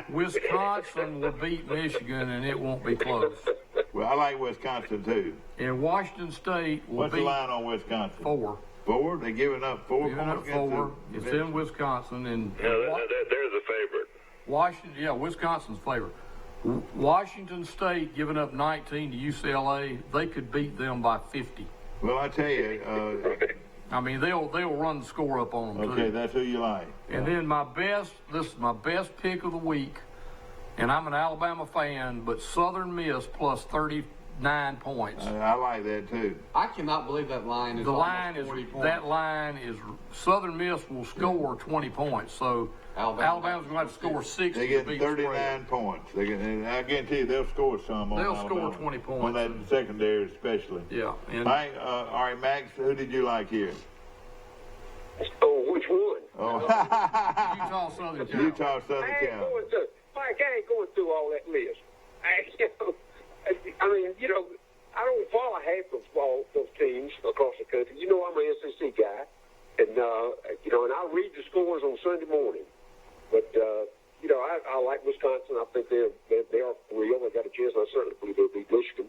Wisconsin will beat Michigan, and it won't be close. Well, I like Wisconsin, too. And Washington State will What's the beat line on Wisconsin? 4. 4? They're giving up 4 Giving up points against 4. the- It's in Wisconsin. And Yeah, they're the favorite. Washington, yeah, Wisconsin's favorite. Washington State giving up 19 to UCLA. They could beat them by 50. Well, I tell you, I mean, they'll run the score up on them okay, too. that's who you like. And then this is my best pick of the week, and I'm an Alabama fan, but Southern Miss plus 39 points. I like that, too. I cannot believe that line is The almost line is 40 points. that line is Southern Miss will score 20 points, so Alabama's going to have to score 60 They to get beat the 39 spread. points. And I guarantee you they'll score some on They'll Alabama. score 20 points. On that secondary especially. Yeah, and Mike, all right, Max, who did you like here? Oh, which one? Oh, Utah Southern Cal. Utah Southern I ain't Cal. going through, Mike, I ain't going through all that list. I mean, I don't follow half of all those teams across the country. I'm an SEC guy, and and I read the scores on Sunday morning. But I like Wisconsin. I think they are real. They got a chance. I certainly believe they'll beat Michigan.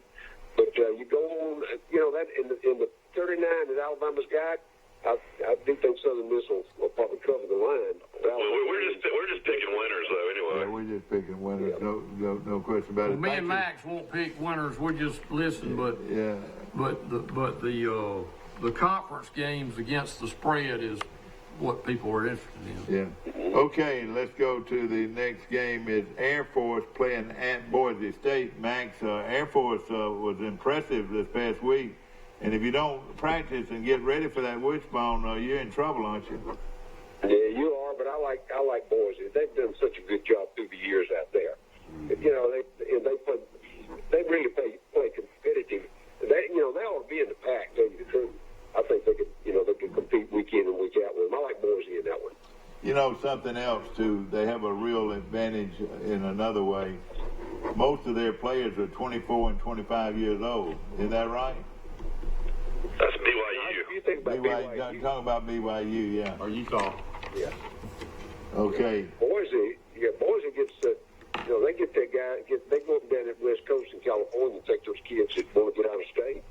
But you go on, that in the 39 that Alabama's got. I do think Southern Miss will probably cover the line. Well, we're just picking winners though. Anyway. Yeah, we're just picking winners. No question about it. Me Thank and you. Max won't pick winners. We'll just listen. But Yeah. the conference games against the spread is what people are interested in. Yeah. Okay, let's go to the next game. Is Air Force playing at Boise State. Max, Air Force was impressive this past week. And if you don't practice and get ready for that wishbone, you're in trouble, aren't you? Yeah, you are. But I like Boise. They've done such a good job through the years out there. They really play competitive. They ought to be in the pack. Tell you the truth. I think they could compete week in and week out with them. I like Boise in that one. Something else, too. They have a real advantage in another way. Most of their players are 24 and 25 years old. Isn't that right? That's BYU. You think about BYU. Talk about BYU, yeah. Or Utah. Yeah. Okay. Boise gets they get that guy. They go up down at West Coast in California and take those kids that want to get out of state.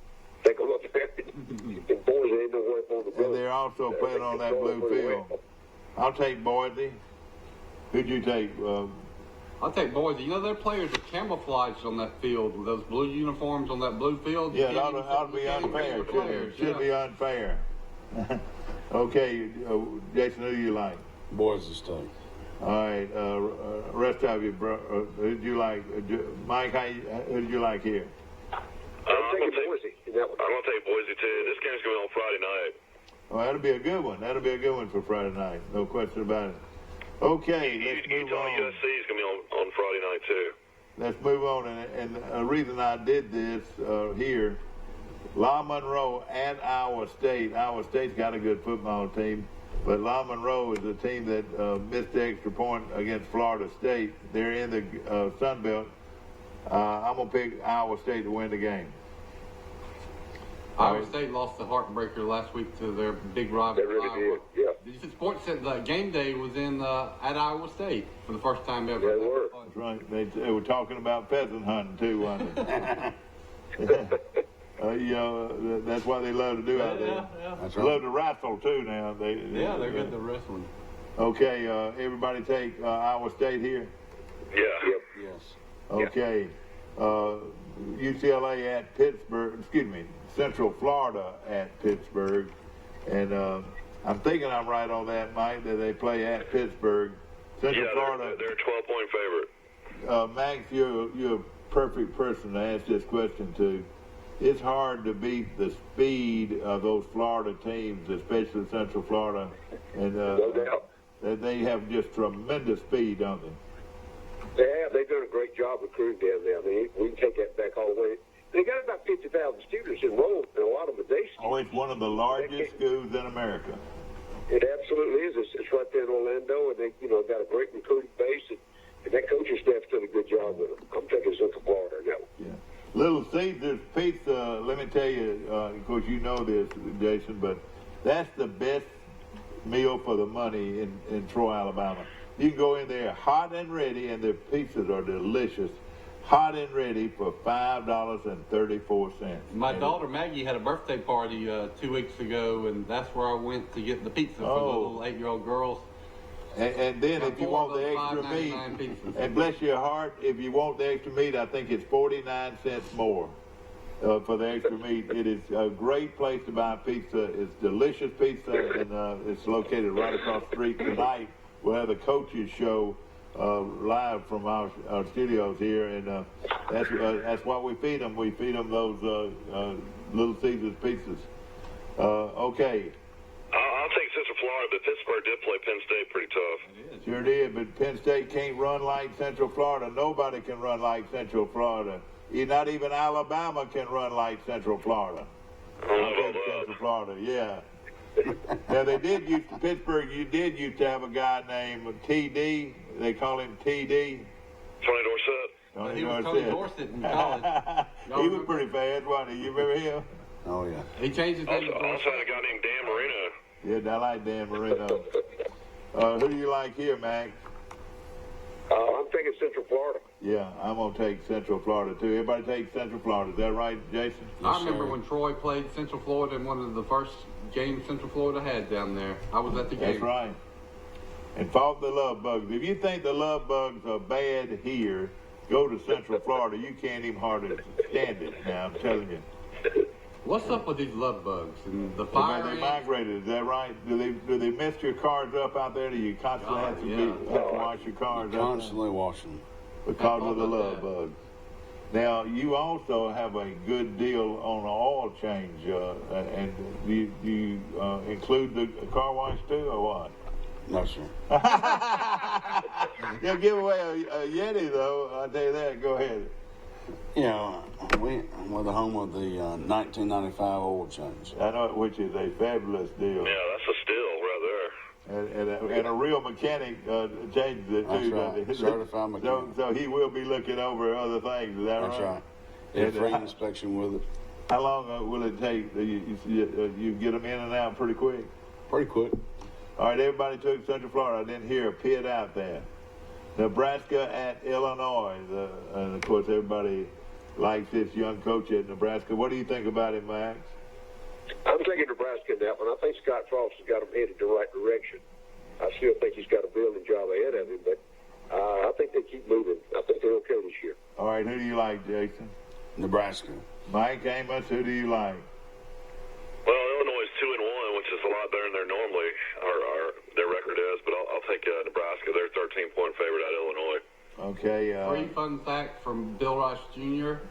Take them up there. And Boise ain't nowhere on the road. And they're also playing on that blue field. I'll take Boise. Who'd you take? I'll take Boise. Their players are camouflaged on that field with those blue uniforms on that blue field. Yeah, it ought to be unfair. Should be unfair. Okay, Jason, who do you like? Boise State. All right, rest of you, bro. Who'd you like? Mike, who did you like here? I'm taking Boise in that one. I'm gonna take Boise too. This game's going to be on Friday night. Well, that'll be a good one. That'll be a good one for Friday night. No question about it. Okay, let's move Utah on. USC is going to be on Friday night too. Let's move on. And the reason I did this here, La Monroe at Iowa State. Iowa State's got a good football team, but La Monroe is a team that missed the extra point against Florida State. They're in the Sun Belt. I'm going to pick Iowa State to win the game. Iowa State lost the heartbreaker last week to their big rival. They really Iowa. did. Yeah. Did you see sports said the game day was in at Iowa State for the first time ever? Yeah, they were. That's right. They were talking about pheasant hunting too, wasn't they? That's what they love to do out there. Yeah. That's They love to wrestle too now. Yeah, they're good at the wrestling. Okay, everybody take Iowa State here. Yeah. Yes. Okay. UCLA at Pittsburgh, Central Florida at Pittsburgh. And I'm thinking I'm right on that, Mike, that they play at Pittsburgh. Central Florida. They're a 12-point favorite. Max, you're a perfect person to ask this question to. It's hard to beat the speed of those Florida teams, especially Central Florida. And No doubt. they have just tremendous speed, don't they? They have. They've done a great job recruiting down there. I mean, we can take that back all the way. They got about 50,000 students enrolled, and a lot of them are day students. Oh, it's one of the largest schools in America. It absolutely is. It's right there in Orlando, and they, got a great recruiting base, and that coaching staff's done a good job with them. I'm taking Central Florida now. Yeah. Little Caesars Pizza, let me tell you, of course you know this, Jason, but that's the best meal for the money in Troy, Alabama. You can go in there hot and ready, and the pizzas are delicious. Hot and ready for $5.34. My daughter Maggie had a birthday party 2 weeks ago, and that's where I went to get the pizza for the little 8-year-old girls. And then if you want the extra meat, and bless your heart, if you want the extra meat, I think it's 49 cents more for the extra meat. It is a great place to buy pizza. It's delicious pizza, and it's located right across the street. Tonight we'll have the coaches show live from our studios here, and that's what we feed them. We feed them those Little Caesars pizzas. Okay. I'll take Central Florida, but Pittsburgh did play Penn State pretty tough. Sure did, but Penn State can't run like Central Florida. Nobody can run like Central Florida. Not even Alabama can run like Central Florida. Central Florida, yeah. Now Pittsburgh. You did used to have a guy named TD. They call him TD. Tony Dorsett. He was Tony Dorsett in college. He was pretty fast, wasn't he? You remember him? Oh yeah. He changed his name. Also had a guy named Dan Marino. Yeah, I like Dan Marino. Who do you like here, Max? I'm taking Central Florida. Yeah, I'm going to take Central Florida, too. Everybody takes Central Florida. Is that right, Jason? I remember when Troy played Central Florida in one of the first games Central Florida had down there. I was at the game. That's right. And fought the love bugs. If you think the love bugs are bad here, go to Central Florida. You can't even hardly stand it now, I'm telling you. What's up with these love bugs and the fire They ants? migrated, is that right? Do they mess your cars up out there? Do you constantly have to wash your cars Constantly washing them. because of the love bugs? Now, you also have a good deal on an oil change, and do you include the car wash too, or what? No, sir. You'll give away a Yeti, though, I'll tell you that. Go ahead. We're the home of the 1995 oil change. I know, which is a fabulous deal. Yeah, that's a steal right there. And a real mechanic changes it, That's too. right. Doesn't he? Certified mechanic. So he will be looking over other things, is that That's right. And, Free inspection with it. How long will it take? You get them in and out pretty quick? Pretty quick. All right, everybody took Central Florida. I didn't hear a pit out there. Nebraska at Illinois. And, of course, everybody likes this young coach at Nebraska. What do you think about him, Max? I'm taking Nebraska in that one. I think Scott Frost has got them headed the right direction. I still think he's got a building job ahead of him, but I think they keep moving. I think they're okay this year. All right, who do you like, Jason? Nebraska. Mike Amos, who do you like? Well, Illinois is 2-1, which is a lot better than their normally, or their record is. But I'll take Nebraska. They're 13-point favorite at Illinois. Okay. Free fun fact from Bill Rush Jr.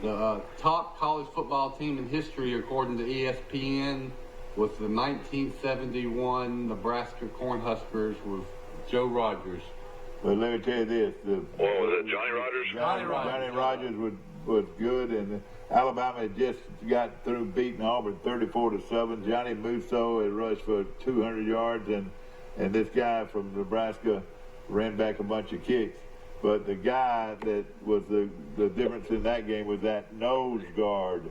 The top college football team in history, according to ESPN, was the 1971 Nebraska Cornhuskers with Joe Rogers. But let me tell you this. Was it Johnny Rogers? Johnny Rogers was good, and Alabama had just got through beating Auburn 34-7. Johnny Musso had rushed for 200 yards, and this guy from Nebraska ran back a bunch of kicks. But the guy that was the difference in that game was that nose guard.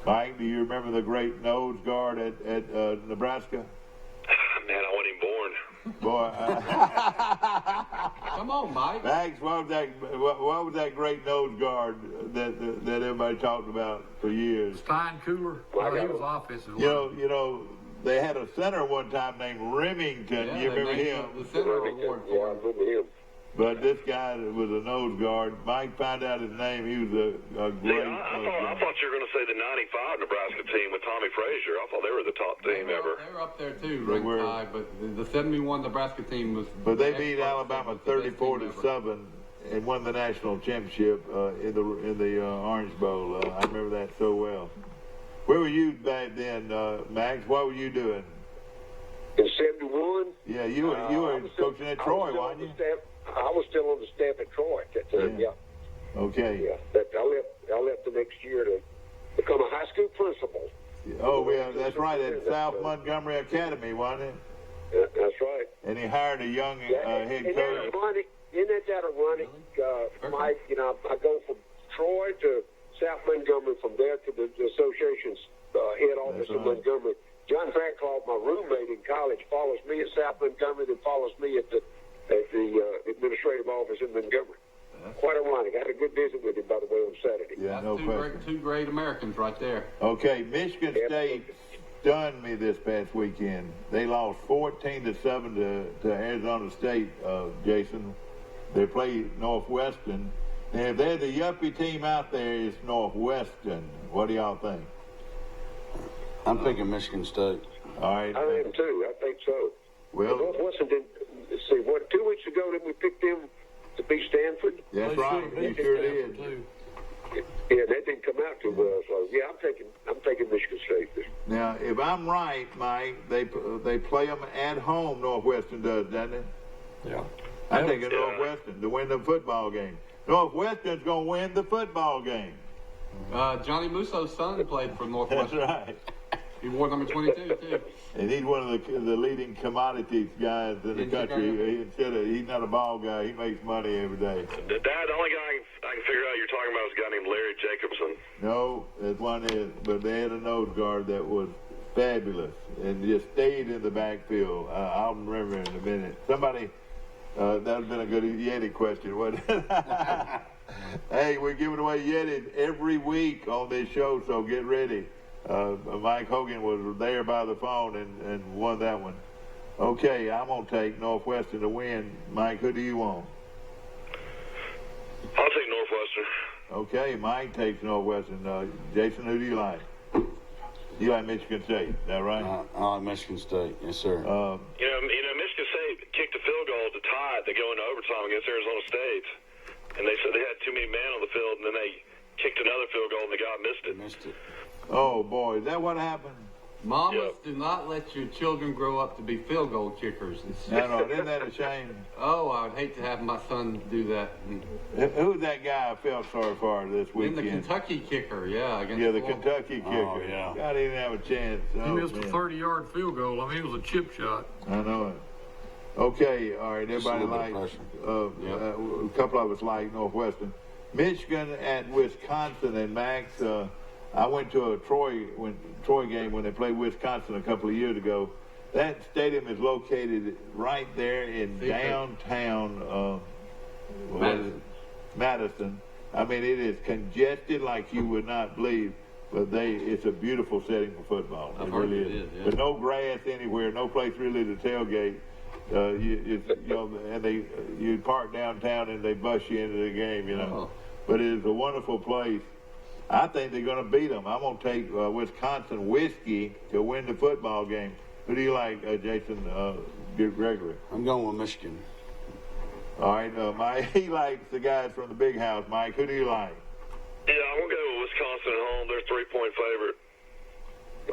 Mike, do you remember the great nose guard at Nebraska? Man, I wasn't even born. Boy, Come on, Mike. Max, what was that great nose guard that everybody talked about for years? Stein Cooler. He was offensive. You know, they had a center one time named Remington. Yeah, You they remember named him? The center award Yeah, I for him. remember him. But this guy was a nose guard. Mike found out his name. He was a See, great. I thought you were going to say the '95 Nebraska team with Tommy Frazier. I thought they were the top team ever. They were up there too, They ranked were. high, but the 71 Nebraska team was. But they the beat experts Alabama said was the best team ever. 34-7 and won the national championship in the Orange Bowl. I remember that so well. Where were you back then, Max? What were you doing? In 71. Yeah, you were coaching at Troy, weren't you? I was still on the staff at Troy at that time. Yeah. Okay. Yeah. But I left the next year to become a high school principal. Oh, yeah, that's right. At South Montgomery Academy, wasn't it? Yeah, that's right. And he hired a young head Isn't that coach. ironic? Isn't that ironic, Mike? You know, I go from Troy to South Montgomery, from there to the association's head office in Montgomery. John Fairclough, my roommate in college, follows me at South Montgomery, then follows me at the administrative office in Montgomery. Quite ironic. I had a good visit with him, by the way, on Saturday. Yeah, That's no question. two great Americans right there. Okay, Michigan State stunned me this past weekend. They lost 14-7 to Arizona State, Jason. They played Northwestern. And if they're the yuppie team out there, it's Northwestern. What do y'all think? I'm thinking Michigan State. All right. I am too. I think so. Well, Northwestern did. Let's see, what, 2 weeks ago did we pick them to beat Stanford? that's They right. should've They beat sure Stanford, did. too. Yeah, that didn't come out too well. So yeah, I'm taking Michigan State. Now, if I'm right, Mike, they play them at home. Northwestern does, doesn't it? Yeah. I'm taking Northwestern to win the football game. Northwestern's gonna win the football game. Johnny Musso's son played for That's Northwestern. right. He wore number 22 too. And he's one of the leading commodities guys in the In country. He's not a ball guy. He makes money every day. Dad, the only guy I can figure out you're talking about is a guy named Larry Jacobson. No, that one is. But they had a nose guard that was fabulous and just stayed in the backfield. I'll remember in a minute. Somebody, that would have been a good Yeti question, wouldn't it? Hey, we're giving away Yetis every week on this show, so get ready. Mike Hogan was there by the phone and won that one. Okay, I'm going to take Northwestern to win. Mike, who do you want? I'll take Northwestern. Okay, Mike takes Northwestern. Jason, who do you like? You like Michigan State, is that right? I like Michigan State, yes, sir. You know, Michigan State kicked a field goal to tie it to go into overtime against Arizona State, and they said they had too many men on the field, and then they kicked another field goal, and the guy missed it. Oh, boy, is that what happened? Mamas, do not let your children grow up to be field goal kickers. No, isn't that a shame? Oh, I would hate to have my son do that. Who's that guy I felt sorry for this And weekend? the Kentucky kicker, yeah. Against Yeah, the Florida. Kentucky kicker. Oh, yeah. God, he didn't have a chance. He Oh, missed a man. 30-yard field goal. I mean, it was a chip shot. I know it. Okay, all right. Everybody little bit of likes. pressure. A couple of us like Northwestern. Michigan at Wisconsin, and Max. I went to a Troy game when they played Wisconsin a couple of years ago. That stadium is located right there in downtown Madison. I mean, it is congested like you would not believe. But it's a beautiful setting for football. I've It heard really it is. is, yeah. But no grass anywhere, no place really to tailgate. And you park downtown and they bus you into the game, you know. Oh. But it is a wonderful place. I think they're going to beat them. I'm going to take Wisconsin whiskey to win the football game. Who do you like, Jason Gregory? I'm going with Michigan. All right, Mike. He likes the guys from the big house. Mike, who do you like? Yeah, I'm going to go with Wisconsin at home. They're a 3-point favorite.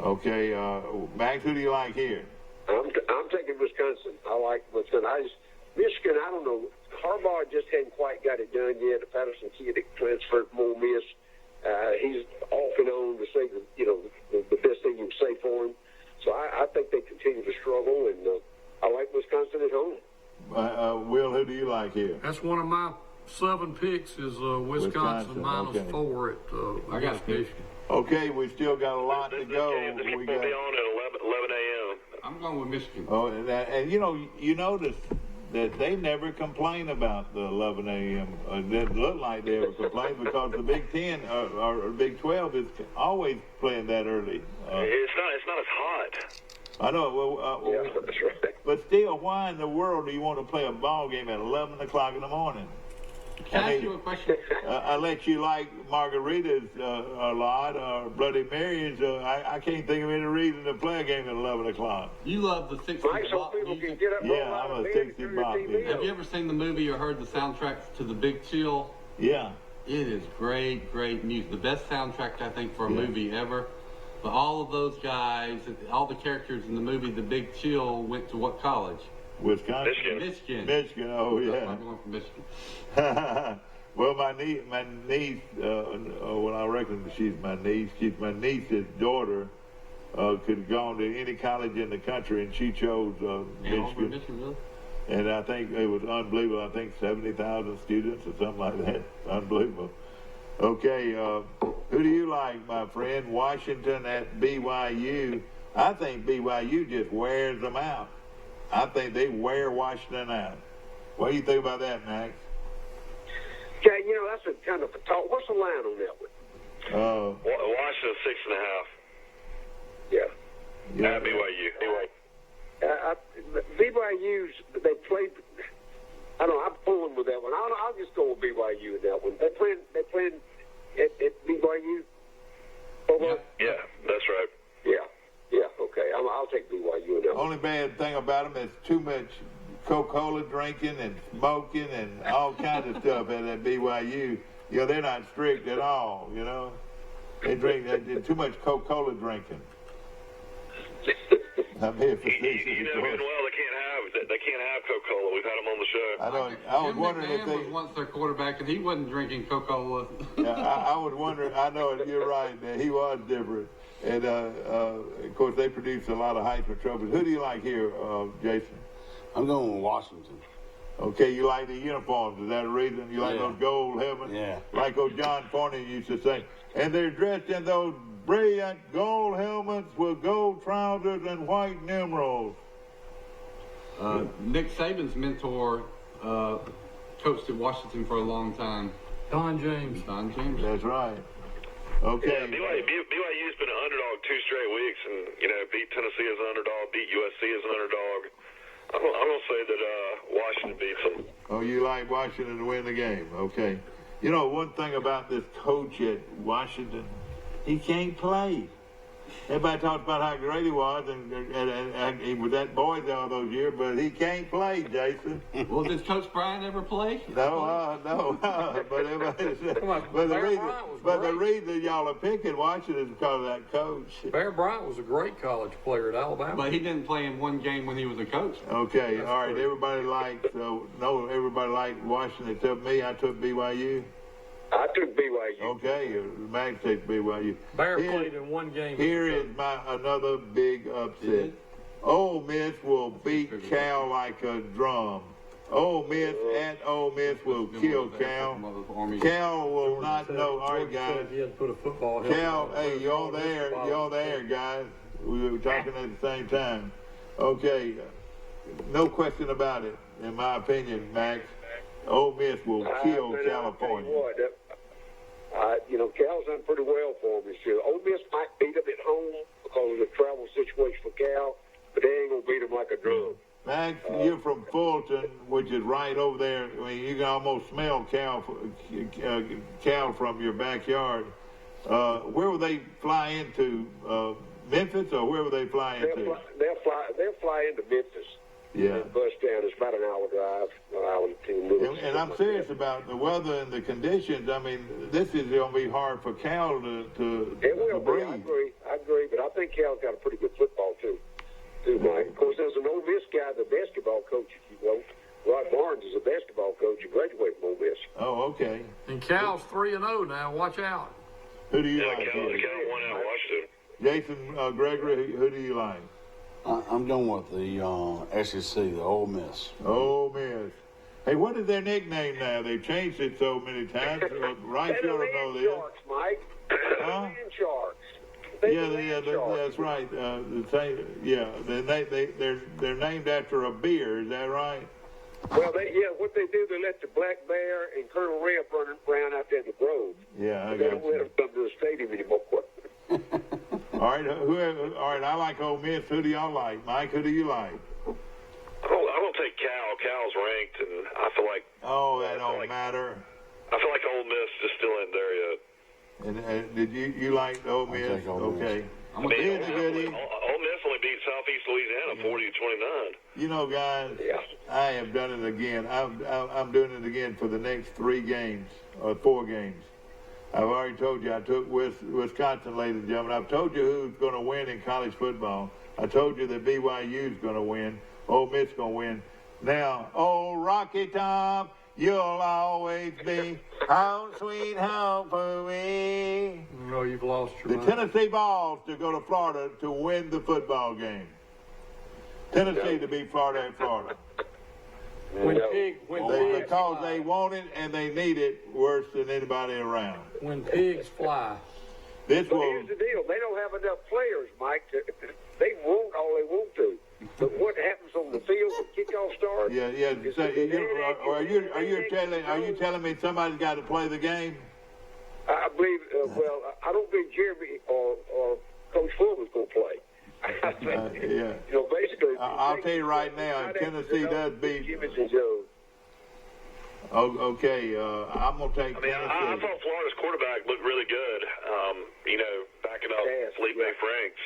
Okay, Max, who do you like here? I'm taking Wisconsin. I like Wisconsin. Michigan, I don't know. Harbaugh just hadn't quite got it done yet. The Patterson kid that transferred from Ole Miss. He's off and on to say the best thing you can say for him. So I think they continue to struggle, and I like Wisconsin at home. Will, who do you like here? That's one of my 7 picks is Wisconsin minus okay. 4 at I got against it. Michigan. Okay, we still got a lot to This go. game will We be got, on at 11 a.m. I'm going with Michigan. oh, and you notice that they never complain about the 11 a.m. It doesn't look like they ever complain because the Big 10 or Big 12 is always playing that early. It's not as hot. I know. Well, Yeah, that's right. but still, why in the world do you want to play a ball game at 11 o'clock in the morning? Can I ask you a question? I let you like margaritas a lot or Bloody Marys. I can't think of any reason to play a game at 11 o'clock. You love the 60s Mike, so bop people can music. get up. Yeah, I'm a 60 bop. Have you ever seen the movie or heard the soundtrack to The Big Chill? Yeah. It is great, great music. The best soundtrack, I think, for a Yeah. movie ever. But all of those guys, all the characters in the movie The Big Chill went to what college? Wisconsin. Michigan. Michigan. Oh I'm yeah. going from Michigan. Well, my niece. Well, I reckon she's my niece. She's my niece's daughter. Could have gone to any college in the country, and she chose Michigan. Michigan, really? And I think it was unbelievable. I think 70,000 students or something like that. Unbelievable. Okay, who do you like, my friend? Washington at BYU. I think BYU just wears them out. I think they wear Washington out. What do you think about that, Max? Okay, that's a kind of a talk. What's the line on that one? Washington 6.5. Yeah. At BYU. Anyway. BYU's, they played, I don't know, I'm pulling with that one. I'll just go with BYU in that one. They playing at BYU? Yeah, that's right. Yeah, okay. I'll take BYU in that one. Only bad thing about them is too much Coca-Cola drinking and smoking and all kinds of stuff at that BYU. They're not strict at all, They drink too much Coca-Cola drinking. I'm here for You know good and well they can't have Coca-Cola. We've had them on the show. I was Jim wondering if McMahon they. was once their quarterback, and he wasn't drinking Coca-Cola. I was wondering. I know you're right, man. He was different, and of course they produced a lot of Heisman trophies. Who do you like here, Jason? I'm going with Washington. Okay, you like the uniforms. Is that a reason? You like Yeah. those gold helmets? Yeah. Like old John Forney used to say. And they're dressed in those brilliant gold helmets with gold trousers and white numerals. Nick Saban's mentor coached at Washington for a long time. Don James. Don James. That's right. Yeah, Okay. BYU's been an underdog 2 straight weeks, and beat Tennessee as an underdog, beat USC as an underdog. I'm gonna say that Washington beats them. Oh, you like Washington to win the game. Okay. One thing about this coach at Washington, he can't play. Everybody talks about how great he was, and he was that boy all those years, but he can't play, Jason. Well, did Coach Bryant ever play? No. But everybody said, the reason y'all are picking Washington is because of that coach. Bear Bryant was a great college player at Alabama. But he didn't play in one game when he was a coach. Okay, That's all right. true. Everybody liked Washington except me. I took BYU. I took BYU. Okay, Max takes BYU. Bear played in one game. Here is another big upset. Ole Miss will beat Cal like a drum. Ole Miss will kill Cal. Cal will not know. All right, guys. He had to put a football helmet Cal, on. hey, y'all there, guys. We were talking at the same time. Okay, no question about it. In my opinion, Max, Ole Miss will kill California. Cal's done pretty well for them this year. Ole Miss might beat them at home because of the travel situation for Cal, but they ain't gonna beat them like a drum. Max, you're from Fulton, which is right over there. I mean, you can almost smell Cal from your backyard. Where will they fly into? Memphis, or where will they fly into? They'll fly into Memphis. Yeah. And bus down. It's about an hour drive, an hour and 10 minutes. And I'm serious about the weather and the conditions. I mean, this is going to be hard for Cal to breathe. I agree, but I think Cal's got a pretty good football too, Mike. Of course, there's an Ole Miss guy, the basketball coach, if you will. Rod Barnes is a basketball coach. He graduated from Ole Miss. Oh, okay. And Cal's 3-0 now. Watch out. Who do you Yeah, like? Cal won out Washington. Jason Gregory, who do you like? I'm going with the SEC, the Ole Miss. Ole Miss. Hey, what is their nickname now? They've changed it so many times. Right, you ought to know this. Sharks, Mike. Huh? Sharks. That's right. They're named after a beer. Is that right? Well, what they do, they let the Black Bear and Colonel Reb run around out there in the Grove. Yeah, I They got don't let you. them come to the stadium anymore. All right, all right, I like Ole Miss. Who do y'all like? Mike, who do you like? I'm going to take Cal. Cal's ranked, and I feel like... Oh, that don't matter. I feel like Ole Miss is still in there yet. And did you like Ole Miss? take Ole Miss. Okay. I mean, Ole Miss only beat Southeast Louisiana 40-29. You know, guys, I have done it again. I'm doing it again for the next 3 games or 4 games. I've already told you I took Wisconsin, ladies and gentlemen. I've told you who's going to win in college football. I told you that BYU is going to win. Ole Miss going to win. Now, old Rocky Top, you'll always be home sweet home for me. No, you've lost your The Tennessee Vols to go to Florida to win the football game. Tennessee to beat Florida at Florida. Because they want it and they need it worse than anybody around. When pigs fly. This But will. here's the deal: they don't have enough players, Mike. They want all they want to. But what happens on the field when kickoff starts? Yeah. So are you telling me somebody's got to play the game? I believe. Well, I don't think Jeremy or Coach Fuller's going to play. Yeah. You know, basically. I'll tell you right now, if Tennessee does beat. Jimmy's and Joe. Okay, I'm gonna take. I mean, I thought Florida's quarterback looked really good. Backing up Felipe Franks.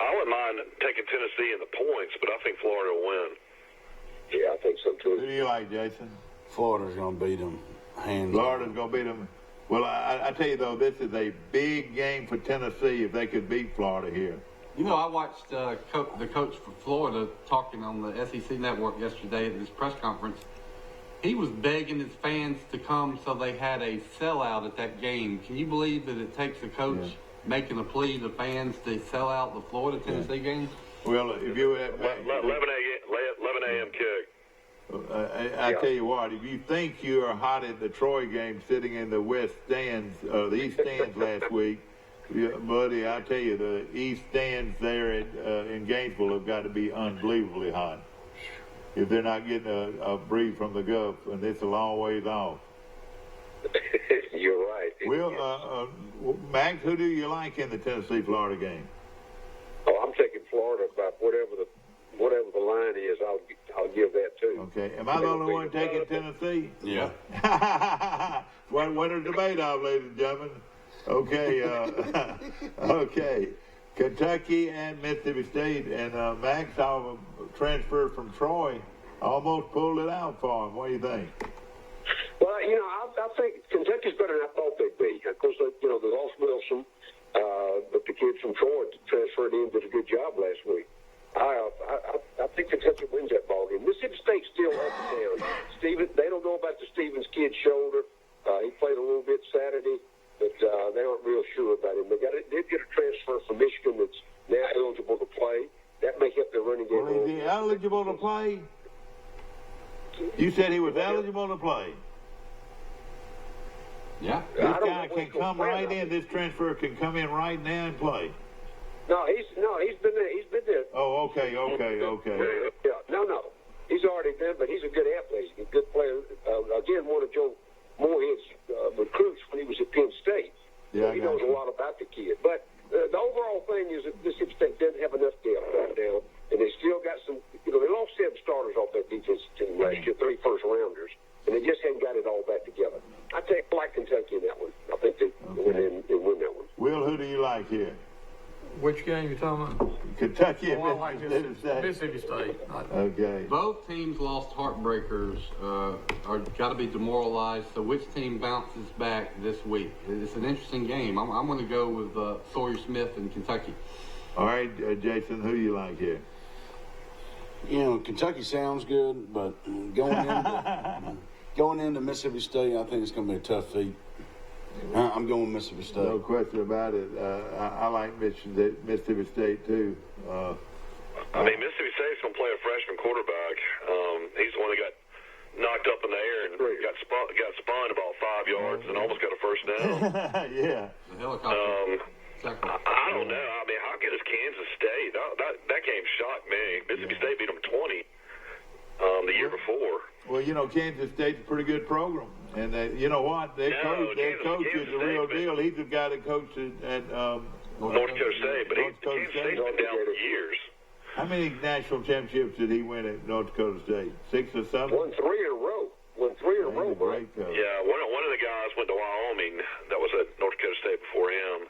I wouldn't mind taking Tennessee in the points, but I think Florida will win. Yeah, I think so too. Who do you like, Jason? Florida's going to beat them. Florida's gonna beat them. Well, I tell you though, this is a big game for Tennessee if they could beat Florida here. You know, I watched the coach for Florida talking on the SEC network yesterday at his press conference. He was begging his fans to come so they had a sellout at that game. Can you believe that it takes a coach making a plea to fans to sell out the Florida-Tennessee game? Well, if you 11 a.m. kick. I tell you what, if you think you are hot at the Troy game sitting in the west stands, the east stands last week, buddy, I tell you, the east stands there in Gainesville have got to be unbelievably hot. If they're not getting a breeze from the Gulf, and it's a long ways off. You're right. Well, Max, who do you like in the Tennessee-Florida game? Oh, I'm taking Florida about whatever the line is. I'll give that too. Okay. Am I the only one taking Tennessee? Yeah. What a debate of, ladies and gentlemen. Okay. Okay. Kentucky and Mississippi State, and Max, saw a transfer from Troy. Almost pulled it out for him. What do you think? Well, I think Kentucky's better than I thought they'd be. Of course, they lost Wilson, but the kid from Troy transferred in, did a good job last week. I think Kentucky wins that ball game. Mississippi State's still up and down. They don't know about the Stevens kid's shoulder. He played a little bit Saturday, but they aren't real sure about him. They did get a transfer from Michigan that's now eligible to play. That may help their running game. Well, is he eligible to play? You said he was eligible to play. Yeah. This guy can come right in. This transfer can come in right now and play. No, he's been there. He's been there. Oh, okay. Yeah, no. He's already been, but he's a good athlete. He's a good player. Again, one of Joe Moorhead's recruits when he was at Penn State. Yeah, he knows a lot about the kid. But the overall thing is that Mississippi State doesn't have enough depth right now, and they still got some. They lost 7 starters off their defensive team last year, 3 first-rounders, and they just hadn't got it all back together. I take Black Kentucky in that one. I think they win that one. Will, who do you like here? Which game you talking about? Kentucky and I like Mississippi State. Mississippi State. Okay. Both teams lost heartbreakers, are got to be demoralized. So which team bounces back this week? It's an interesting game. I'm going to go with Sawyer Smith in Kentucky. All right, Jason, who do you like here? Kentucky sounds good, but going into Mississippi State, I think it's going to be a tough feat. I'm going Mississippi State. No question about it. I like Mississippi State too. Mississippi State's going to play a freshman quarterback. He's the one that got knocked up in the air and got spun about 5 yards and almost got a first down. Yeah. The helicopter. I don't know. How good is Kansas State? That game shocked me. Mississippi State beat them 20 the year before. Well, Kansas State's a pretty good program. And you know what? Their coach is the real deal. He's the guy that coached at North Dakota State, but North Dakota Kansas State's been down for years. How many national championships did he win at North Dakota State? 6 or 7? Won 3 in a row. Won 3 in a row, bro. Yeah, one of the guys went to Wyoming. That was at North Dakota State before him.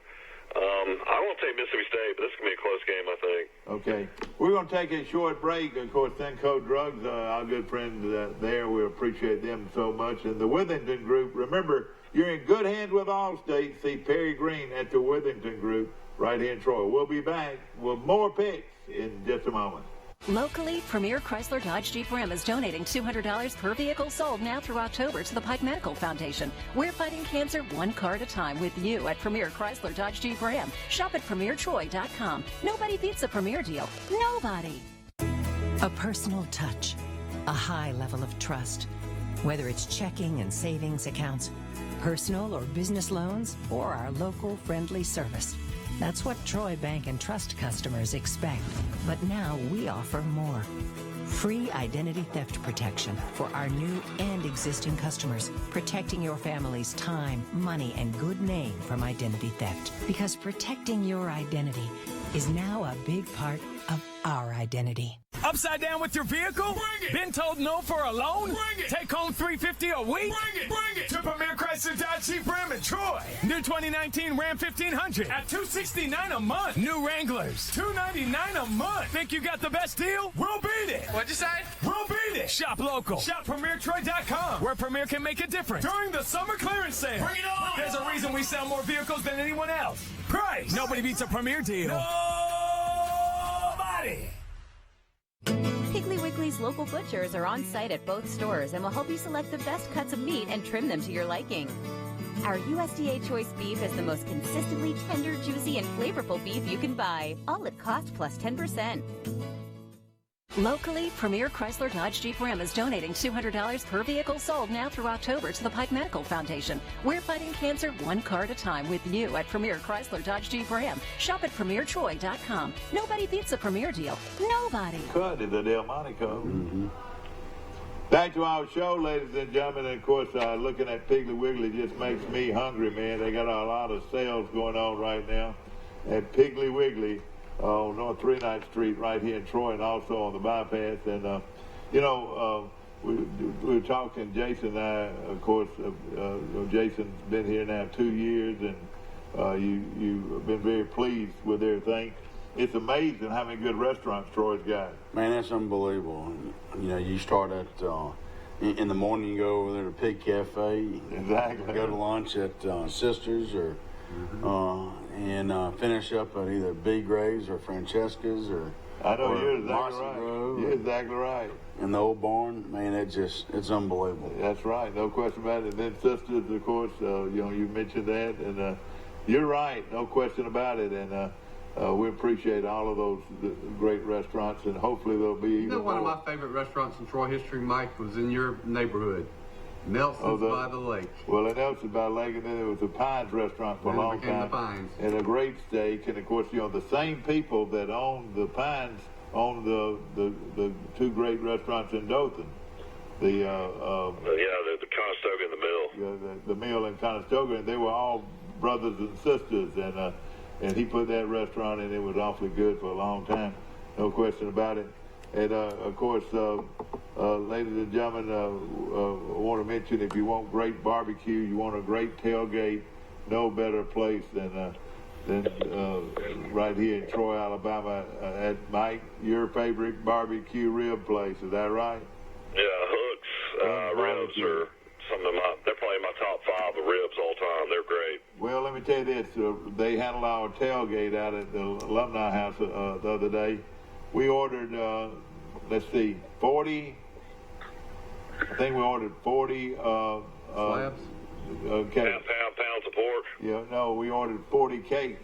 I don't want to take Mississippi State, but this is going to be a close game, I think. Okay. We're going to take a short break. Of course, Thenco Drugs, our good friends there, we appreciate them so much. And the Withington Group, remember, you're in good hands with Allstate. See Perry Green at the Withington Group right here in Troy. We'll be back with more picks in just a moment. Locally, Premier Chrysler Dodge Jeep Ram is donating $200 per vehicle sold now through October to the Pike Medical Foundation. We're fighting cancer one car at a time with you at Premier Chrysler Dodge Jeep Ram. Shop at PremierTroy.com. Nobody beats a Premier deal. Nobody. A personal touch, a high level of trust. Whether it's checking and savings accounts, personal or business loans, or our local friendly service. That's what Troy Bank and Trust customers expect. But now we offer more. Free identity theft protection for our new and existing customers, protecting your family's time, money, and good name from identity theft. Because protecting your identity is now a big part of our identity. Upside down with your vehicle? Bring it. Been told no for a loan? Bring it. Take home $350 a week? Bring it. To Premier Chrysler Dodge Jeep Ram in Troy. New 2019 Ram 1500 at $269 a month. New Wranglers, $299 a month. Think you got the best deal? We'll beat it. What'd you say? We'll beat it. Shop local. Shop PremierTroy.com, where Premier can make a difference during the summer clearance sale. Bring it on. There's a reason we sell more vehicles than anyone else. Price. Nobody beats a Premier deal. Nobody. Piggly Wiggly's local butchers are on site at both stores and will help you select the best cuts of meat and trim them to your liking. Our USDA Choice beef is the most consistently tender, juicy, and flavorful beef you can buy, all at cost plus 10%. Locally, Premier Chrysler Dodge Jeep Ram is donating $200 per vehicle sold now through October to the Pike Medical Foundation. We're fighting cancer one car at a time with you at Premier Chrysler Dodge Jeep Ram. Shop at PremierTroy.com. Nobody beats a Premier deal. Nobody. Cut is the Delmonico. Back to our show, ladies and gentlemen. And of course, looking at Piggly Wiggly just makes me hungry, man. They got a lot of sales going on right now at Piggly Wiggly on North 3-Night Street right here in Troy, and also on the bypass. And, we were talking, Jason and I, of course, Jason's been here now 2 years, and you've been very pleased with everything. It's amazing how many good restaurants Troy's got. Man, that's unbelievable. You know, you start at, in the morning, you go over there to Pig Cafe. Exactly. Go to lunch at Sisters or, and finish up at either B. Gray's or Francesca's or I know, you're exactly Mossy right. Grove You're exactly right. in the old barn. Man, it's unbelievable. That's right, no question about it. And then Sisters, of course, you mentioned that, and you're right, no question about it. And we appreciate all of those great restaurants, and hopefully there'll be even more. One of my favorite restaurants in Troy history, Mike, was in your neighborhood, Nelson's by the Lake. Well, at Nelson's by the Lake, and then there was the Pines restaurant for a long time. The Pines. And a great steak, and of course, the same people that own the Pines own the two great restaurants in Dothan. The Conestoga and the Mill. The Mill and Conestoga, and they were all brothers and sisters, and he put that restaurant in. It was awfully good for a long time, no question about it. And of course, ladies and gentlemen, I want to mention, if you want great barbecue, you want a great tailgate, no better place than right here in Troy, Alabama, at Mike, your favorite barbecue rib place. Is that right? Yeah, Hooks ribs are they're probably my top 5 of ribs all time. They're great. Well, let me tell you this. They handled our tailgate out at the Alumni House the other day. We ordered, 40. I think we ordered 40 slabs. Okay. Pounds of pork. Yeah, no, we ordered 40 cakes.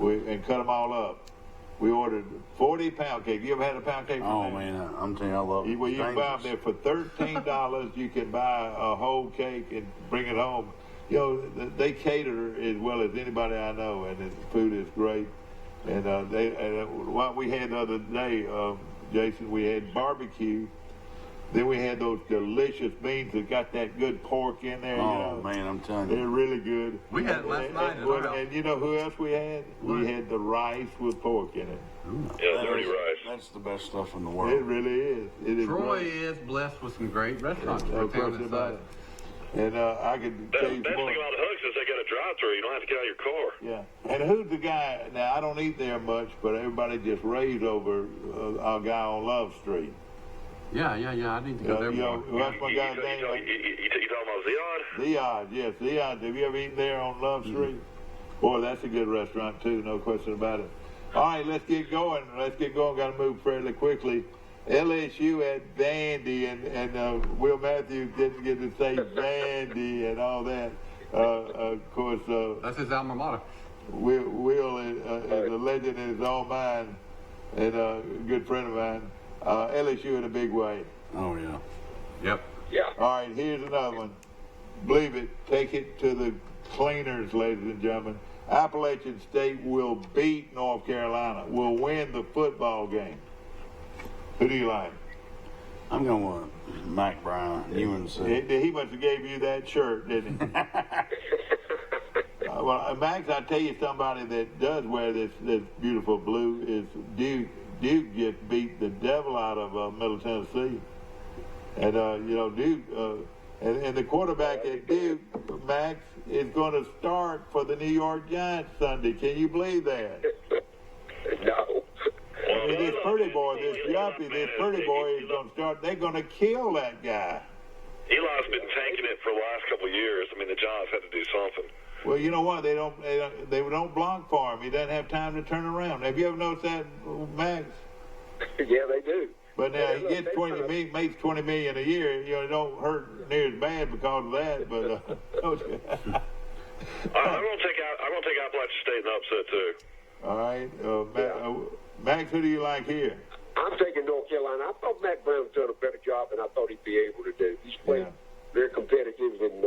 And cut them all up. We ordered 40 pound cake. You ever had a pound cake? Oh, man, I'm telling you, I love it. Well, you can buy them there for $13. You can buy a whole cake and bring it home. They cater as well as anybody I know, and the food is great. And what we had the other day, Jason, we had barbecue, Then we had those delicious beans that got that good pork in there. Oh, man, I'm telling They're you. really good. We had it last night. And you know who else we had? What? We had the rice with pork in it. Yeah, dirty rice. That's the best stuff in the It world. really is. It is Troy great. is blessed with some great restaurants. No for a town question this about size. it. And I could tell you Best more. thing about the Hooks is they got a drive-through. You don't have to get out of your car. Yeah. And who's the guy? Now, I don't eat there much, but everybody just raves over our guy on Love Street. Yeah. I need to go there more. What's my guy's You name? talking about Zion? Ziad, yes, Ziad. Have you ever eaten there on Love Street? Boy, that's a good restaurant, too, no question about it. All right, let's get going. Got to move fairly quickly. LSU at Vandy, and Will Matthews didn't get to say Vandy and all that. Of course, That's his alma mater. Will is a legend in his own mind and a good friend of mine. LSU in a big way. Oh, yeah. Yep. Yeah. All right, here's another one. Believe it, take it to the cleaners, ladies and gentlemen. Appalachian State will beat North Carolina, will win the football game. Who do you like? I'm going with Mac Brown, UNC. He must have gave you that shirt, didn't he? Well, Max, I tell you, somebody that does wear this beautiful blue is Duke. Duke just beat the devil out of Middle Tennessee. And, Duke, and the quarterback at Duke, Max, is going to start for the New York Giants Sunday. Can you believe that? No. I mean, this pretty boy is going to start. They're going to kill that guy. Eli's been tanking it for the last couple of years. I mean, the Giants had to do something. Well, you know what? They don't block for him. He doesn't have time to turn around. Have you ever noticed that, Max? Yeah, they do. But now he look, gets makes $20 million a year. You know, it don't hurt near as bad because of that. But I'm going to take Appalachian State in the upset too. all right, Max, who do you like here? I'm taking North Carolina. I thought Mac Brown's done a better job than I thought he'd be able to do. He's played very competitive and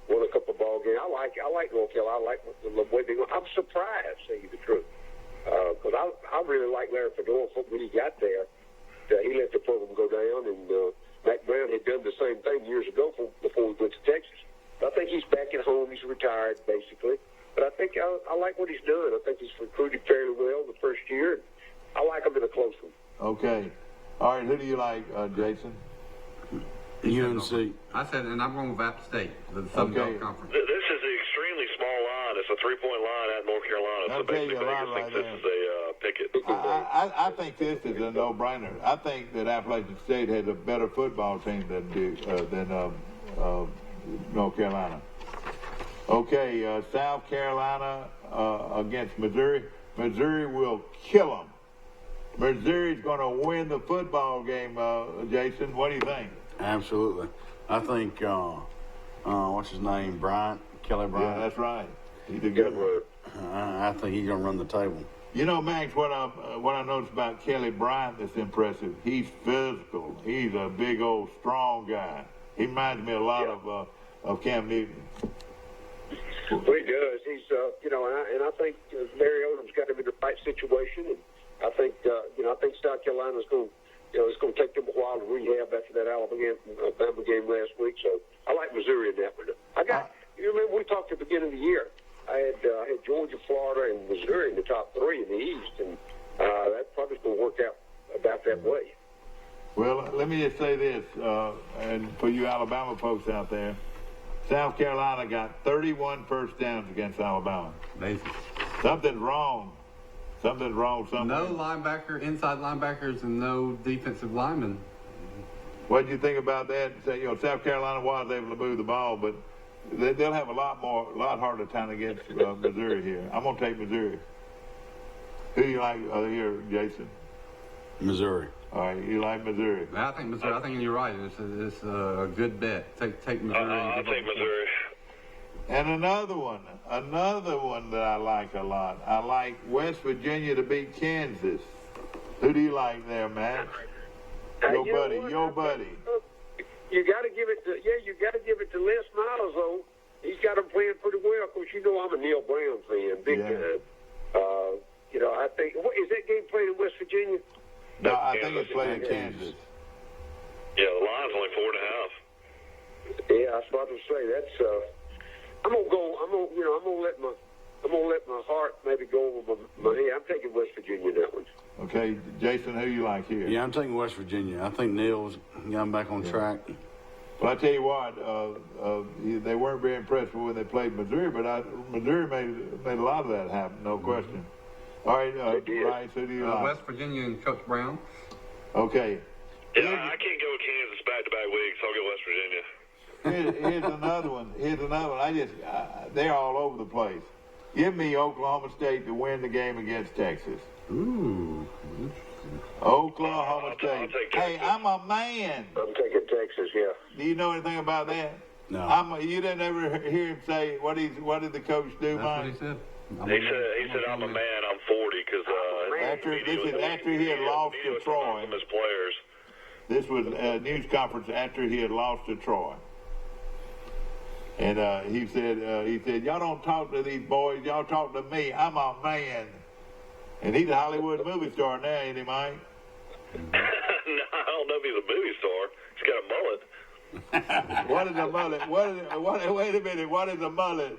won a couple of ball games. I like North Carolina. I like the way they go. I'm surprised, to tell you the truth, because I really like Larry Fedora when he got there. He let the program go down, and Mac Brown had done the same thing years ago before we went to Texas. But I think he's back at home. He's retired, basically. But I think I like what he's done. I think he's recruited fairly well the first year. I like him in a close one. Okay. All right, who do you like, Jason? UNC. I said, and I'm going with App State, the Southern Gulf Conference. This is an extremely small line. It's a 3-point line at North Carolina. I'll So tell you basically, a lot Vegas right thinks this is a picket. I think this is a no-brainer. I think that Appalachian State has a better football team than North Carolina. Okay, South Carolina against Missouri. Missouri will kill them. Missouri's going to win the football game, Jason. What do you think? Absolutely. I think, what's his name, Kelly Bryant. Yeah, that's right. He's a good one. I think he's going to run the table. You know, Max, what I noticed about Kelly Bryant that's impressive, he's physical. He's a big old strong guy. He reminds me a lot of Cam Newton. Well, he does. He's, and I think Barry Odom's got him in the right situation. And I think, I think South Carolina's going to, it's going to take them a while to rehab after that Alabama game last week. So I like Missouri in that one. You remember we talked at the beginning of the year. I had Georgia, Florida, and Missouri in the top three in the East, and that probably going to work out about that way. Well, let me just say this, and for you Alabama folks out there, South Carolina got 31 first downs against Alabama. Amazing. Something's wrong. Somewhere. No inside linebackers, and no defensive linemen. What do you think about that? South Carolina was able to move the ball, but they'll have a lot harder time against Missouri here. I'm going to take Missouri. Who do you like here, Jason? Missouri. All right, you like Missouri. I think Missouri. I think you're right. It's a good bet. Take Missouri. I'll take Missouri. And another one that I like a lot. I like West Virginia to beat Kansas. Who do you like there, Matt? Your buddy. You got to give it to Les Miles, though. He's got him playing pretty well. Of course, I'm a Neil Brown fan, big time. I think is that game played in West Virginia? No, I think it's played in Kansas. Yeah, the line's that's. I'm gonna let my heart maybe go over my head. I'm taking West Virginia in that one. Okay, Jason, who you like here? Yeah, I'm taking West Virginia. I think Neil's got him back on track. Well, I tell you what, they weren't very impressed when they played Missouri, but Missouri made a lot of that happen, no question. All right, Bryce, who do you like? West Virginia and Coach Brown. Okay. Yeah, I can't go with Kansas back-to-back weeks. I'll go West Virginia. Here's another one. They're all over the place. Give me Oklahoma State to win the game against Texas. Ooh. Oklahoma State. I'll take Hey, Texas. I'm a man. I'm taking Texas. Yeah. Do you know anything about that? No. You didn't ever hear him say what did the coach do, That's Mike? what he said. He said, I'm a man, I'm 40, because After he had lost to Troy. His players. This was a news conference after he had lost to Troy. And he said, y'all don't talk to these boys, y'all talk to me. I'm a man. And he's a Hollywood movie star now, ain't he, Mike? No, I don't know if he's a movie star. He's got a mullet. What is a mullet? Wait a minute, what is a mullet?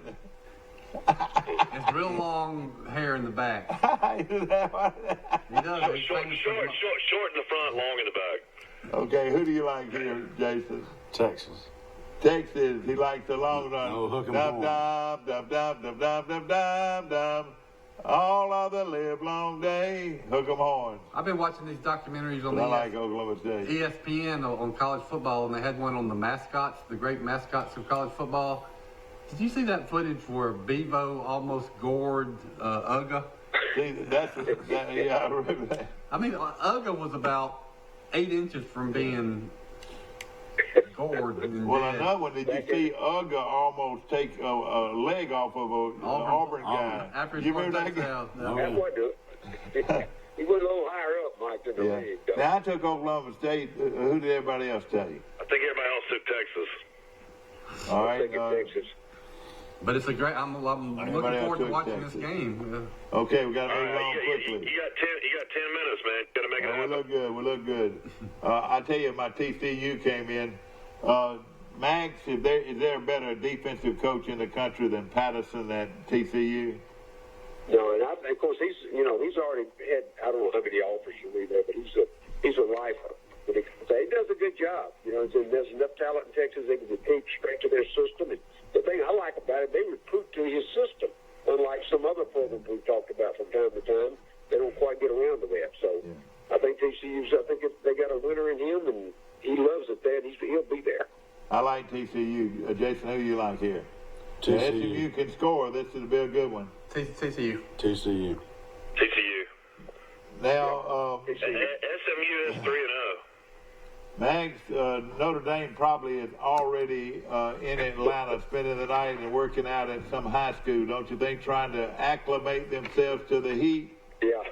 It's real long hair in the back. He does. He's Short famous in the front, long in the back. Okay, who do you like here, Jason? Texas. Texas, he likes the long run. Oh, hook 'em dum, horn. dum, dum, dum, dum, dum, dum, dum, dum. All of the live long day, hook 'em horns. I've been watching these documentaries on I like Oklahoma State. ESPN on college football, and they had one on the mascots, the great mascots of college football. Did you see that footage where Bevo almost gored Uga? See, yeah, I remember that. I mean, Uga was about 8 inches from being gored. And Well, dead. another one, did you see Uga almost take a leg off of an Auburn guy? After his You remember first that guy? touchdown. That wasn't he went a little higher up, Mike, than the Yeah. league. Now, I took Oklahoma State. Who did everybody else tell you? I think everybody else took Texas. All right. Taking Texas. But it's a great. I'm looking Everybody else forward to took watching this Texas. game. Okay, we got to All move right, on you quickly. got 10 minutes, man. You got to make it We happen. look good. We look good. I tell you, my TCU came in. Max, is there a better defensive coach in the country than Patterson at TCU? No, and of course he's already had, I don't know how many offers you leave there, but he's a lifer. But he does a good job. There's enough talent in Texas. They can recruit straight to their system. And the thing I like about it, they recruit to his system. Unlike some other programs we've talked about from time to time, they don't quite get around to that. So I think TCU's. I think they got a winner in him, and he loves it there. And he'll be there. I like TCU. Jason, who do you like here? TCU. SMU can score. This will be a good one. TCU. TCU. TCU. Now, SMU is 3-0. Max, Notre Dame probably is already in Atlanta, spending the night and working out at some high school, don't you think, trying to acclimate themselves to the heat? Yeah,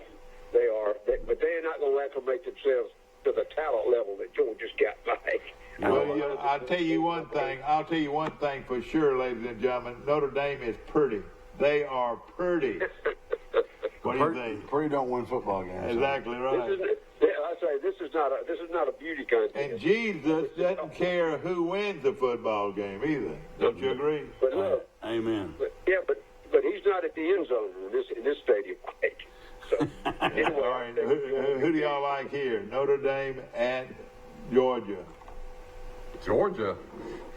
they are. But they're not going to acclimate themselves to the talent level that Georgia's got, Mike. Well, I'll tell you one thing for sure, ladies and gentlemen. Notre Dame is pretty. They are pretty. What do you think? Purdy don't win football games. Exactly right. This is not a beauty contest. And Jesus doesn't care who wins the football game either. Don't you agree? But look, Amen. but he's not at the end zone in this stadium, Mike. So anyway, All right. Who do y'all like here? Notre Dame at Georgia. Georgia.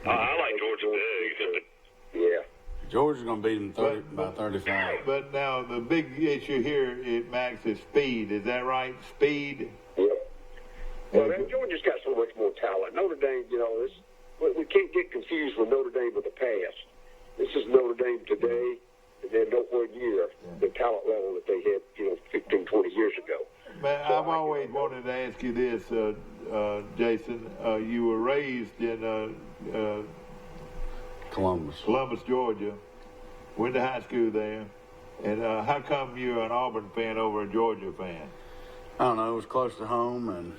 I like Georgia big. Yeah. Georgia's going to beat them by 35. But now the big issue here, Max, is speed. Is that right? Speed. Yep. Well, Georgia's got so much more talent. Notre Dame, we can't get confused with Notre Dame of the past. This is Notre Dame today, and then nowhere near the talent level that they had, 15, 20 years ago. Man, I've always wanted to ask you this, Jason. You were raised in Columbus. Georgia. Went to high school there. And how come you're an Auburn fan over a Georgia fan? I don't know. It was close to home, and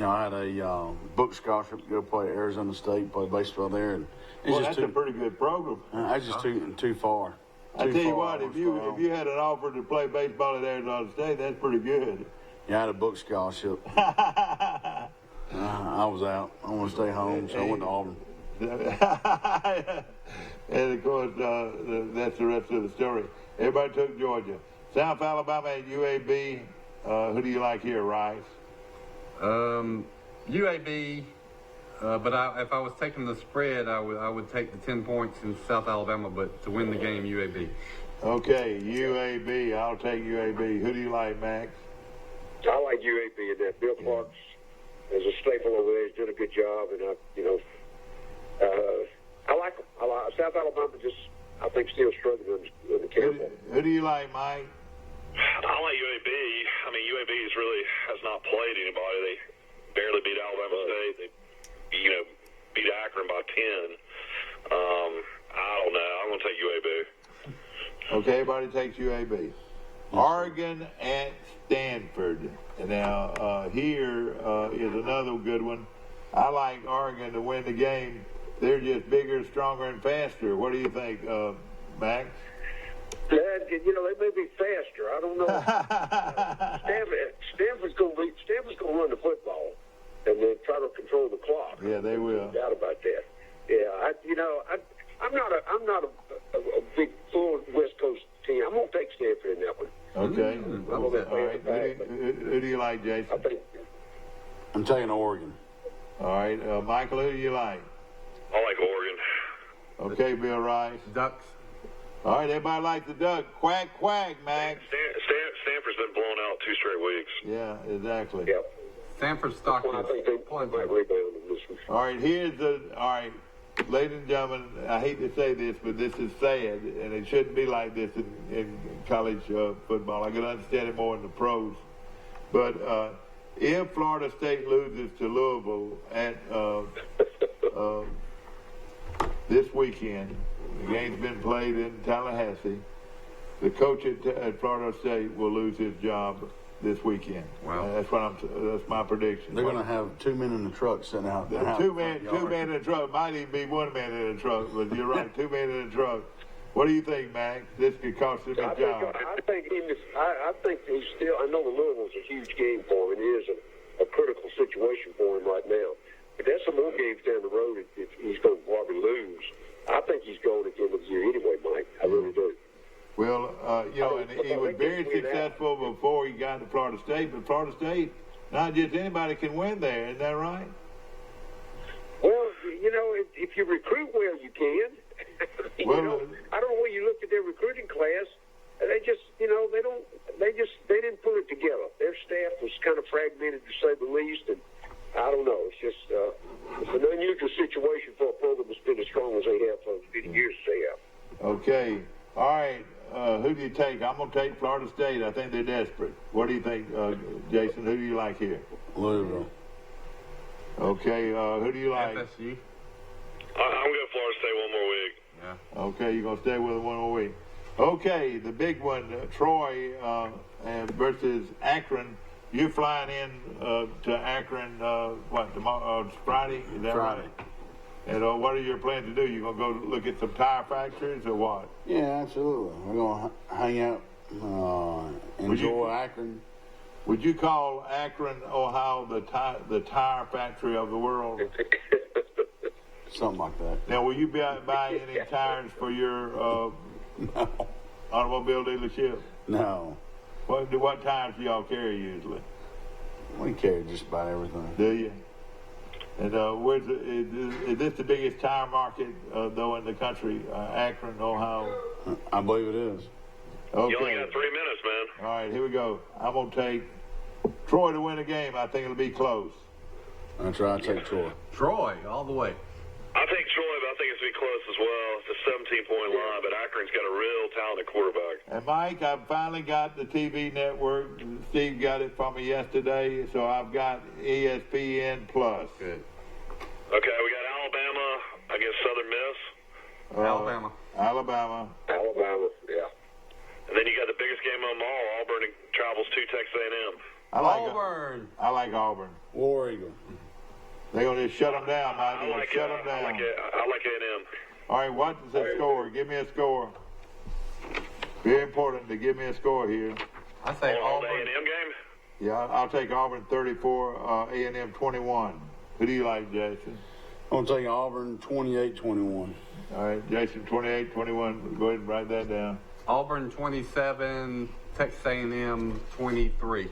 I had a book scholarship to go play at Arizona State, play baseball there, and it's That's a pretty good program. That's just too far. I tell you what, if you had an offer to play baseball at Arizona State, that's pretty good. Yeah, I had a book scholarship. I was out. I want to stay home, so I went to Auburn. And of course, that's the rest of the story. Everybody took Georgia. South Alabama at UAB. Who do you like here, Rice? UAB, but if I was taking the spread, I would take the 10 points in South Alabama, but to win the game, UAB. Okay, UAB. I'll take UAB. Who do you like, Max? I like UAB in that. Bill Clark's is a staple over there. He's doing a good job, and I like him. South Alabama I think, still struggling with the Campbell. Who do you like, Mike? I like UAB. I mean, UAB has not played anybody. They barely beat Alabama State. They, beat Akron by 10. I don't know. I'm going to take UAB. Okay, everybody takes UAB. Oregon at Stanford. Now, here is another good one. I like Oregon to win the game. They're just bigger, stronger, and faster. What do you think, Max? They may be faster. I don't know. Stanford's going to run the football and then try to control the clock. Yeah, they will. No doubt about that. Yeah, I'm not a big full West Coast team. I'm going to take Stanford in that one. Okay. All right. Who do you like, Jason? I'm taking Oregon. All right. Michael, who do you like? I like Oregon. Okay, Bill Rice. Ducks. All right, everybody likes the duck. Quack, quack, Max. Stanford's been blown out 2 straight weeks. Yeah, exactly. Yep. Stanford stock I think they might rebound in this one. All right, ladies and gentlemen, I hate to say this, but this is sad, and it shouldn't be like this in college football. I can understand it more in the pros. But if Florida State loses to Louisville at this weekend, the game's been played in Tallahassee, the coach at Florida State will lose his job this weekend. Wow. That's my prediction. They're going to have 2 men in the truck sitting out there. Two men in the truck. Might even be 1 man in the truck, but you're right, 2 men in the truck. What do you think, Max? This could cost him his job. I think he's still. I know the Louisville's a huge game for him. It is a critical situation for him right now. But there's some more games down the road if he's going to probably lose. I think he's going at the end of the year anyway, Mike. I really do. Well, and he was very successful before he got to Florida State, but Florida State, not just anybody can win there. Isn't that right? Well, if you recruit well, you can. I don't know when you look at their recruiting class, they just, they didn't put it together. Their staff was kind of fragmented, to say the least, and I don't know. It's just it's an unusual situation for a program that's been as strong as they have for as many years as they have. Okay. All right. Who do you take? I'm going to take Florida State. I think they're desperate. What do you think, Jason? Who do you like here? Louisville. Okay. Who do you like? FSU. I'm going to Florida State one more week. Yeah. Okay, you're going to stay with it 1 more week. Okay, the big one, Troy versus Akron. You're flying in to Akron, tomorrow, Friday? Is that Friday. Right? And what are your plans to do? You going to go look at some tire factories or what? Yeah, absolutely. We're going to hang out, enjoy Akron. Would you call Akron, Ohio, the tire factory of the world? Something like that. Now, will you buy any tires for your automobile dealership? No. What tires do y'all carry usually? We carry just about everything. Do you? And is this the biggest tire market, though, in the country, Akron, Ohio? I believe it is. Okay. You only got 3 minutes, man. All right, here we go. I'm going to take Troy to win the game. I think it'll be close. I'll try to take Troy. Troy, all the way. I think Troy, but I think it's going to be close as well. It's a 17-point line, but Akron's got a real talented quarterback. And Mike, I finally got the TV network. Steve got it from me yesterday, so I've got ESPN Plus. Good. Okay, we got Alabama against Southern Miss. Alabama, yeah. And then you got the biggest game of them all. Auburn travels to Texas A&M. Auburn. I like Auburn. War Eagle. They're going to just shut them down, Mike. I like A&M. All right, what's the score? Give me a score. Very important to give me a score here. I say On the Auburn. A&M game? Yeah, I'll take Auburn 34, A&M 21. Who do you like, Jason? I'm gonna take Auburn 28-21. All right, Jason, 28-21. Go ahead and write that down. Auburn 27, Texas A&M 23.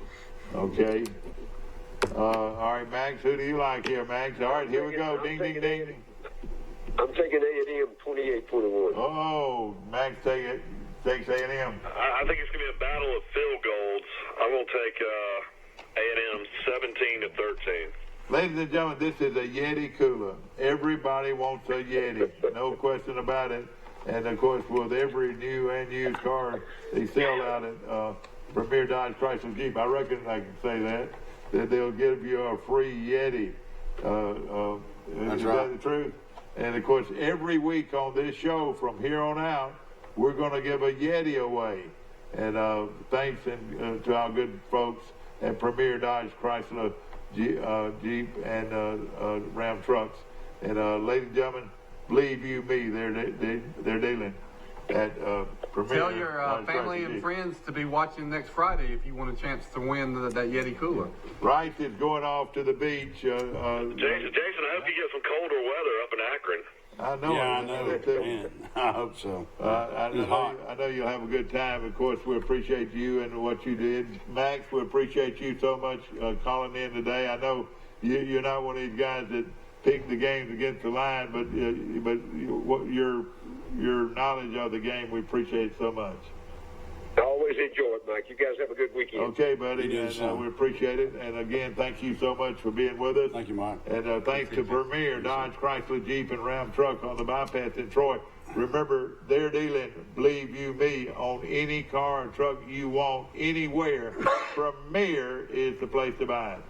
Okay. All right, Max, who do you like here, Max? All right, here we go. Ding, ding, ding. I'm taking A&M 28-21. Oh, Max takes A&M. I think it's going to be a battle of field goals. I'm going to take A&M 17-13. Ladies and gentlemen, this is a Yeti cooler. Everybody wants a Yeti, no question about it. And of course, with every new and used car they sell out at Premier Dodge Chrysler Jeep, I reckon I can say that they'll give you a free Yeti. That's is right. that the truth? And of course, every week on this show from here on out, we're going to give a Yeti away. And thanks to our good folks at Premier Dodge Chrysler Jeep and Ram trucks. And ladies and gentlemen, believe you me, they're dealing at Premier. Tell your Dodge family Chrysler and Jeep. friends to be watching next Friday if you want a chance to win that Yeti cooler. Rice is going off to the beach. Jason, I hope you get some colder weather up in Akron. I know. Yeah, I know. Man, I hope so. I know you'll have a good time. Of course, we appreciate you and what you did. Max, we appreciate you so much calling in today. I know you're not one of these guys that pick the games against the line, but your knowledge of the game, we appreciate so much. I always enjoy it, Mike. You guys have a good weekend. Okay, buddy, You do the and same. we appreciate it. And again, thank you so much for being with us. Thank you, Mike. And thanks to Premier Dodge Chrysler Jeep and Ram truck on the bypass in Troy. Remember, they're dealing, believe you me, on any car or truck you want anywhere. Premier is the place to buy it.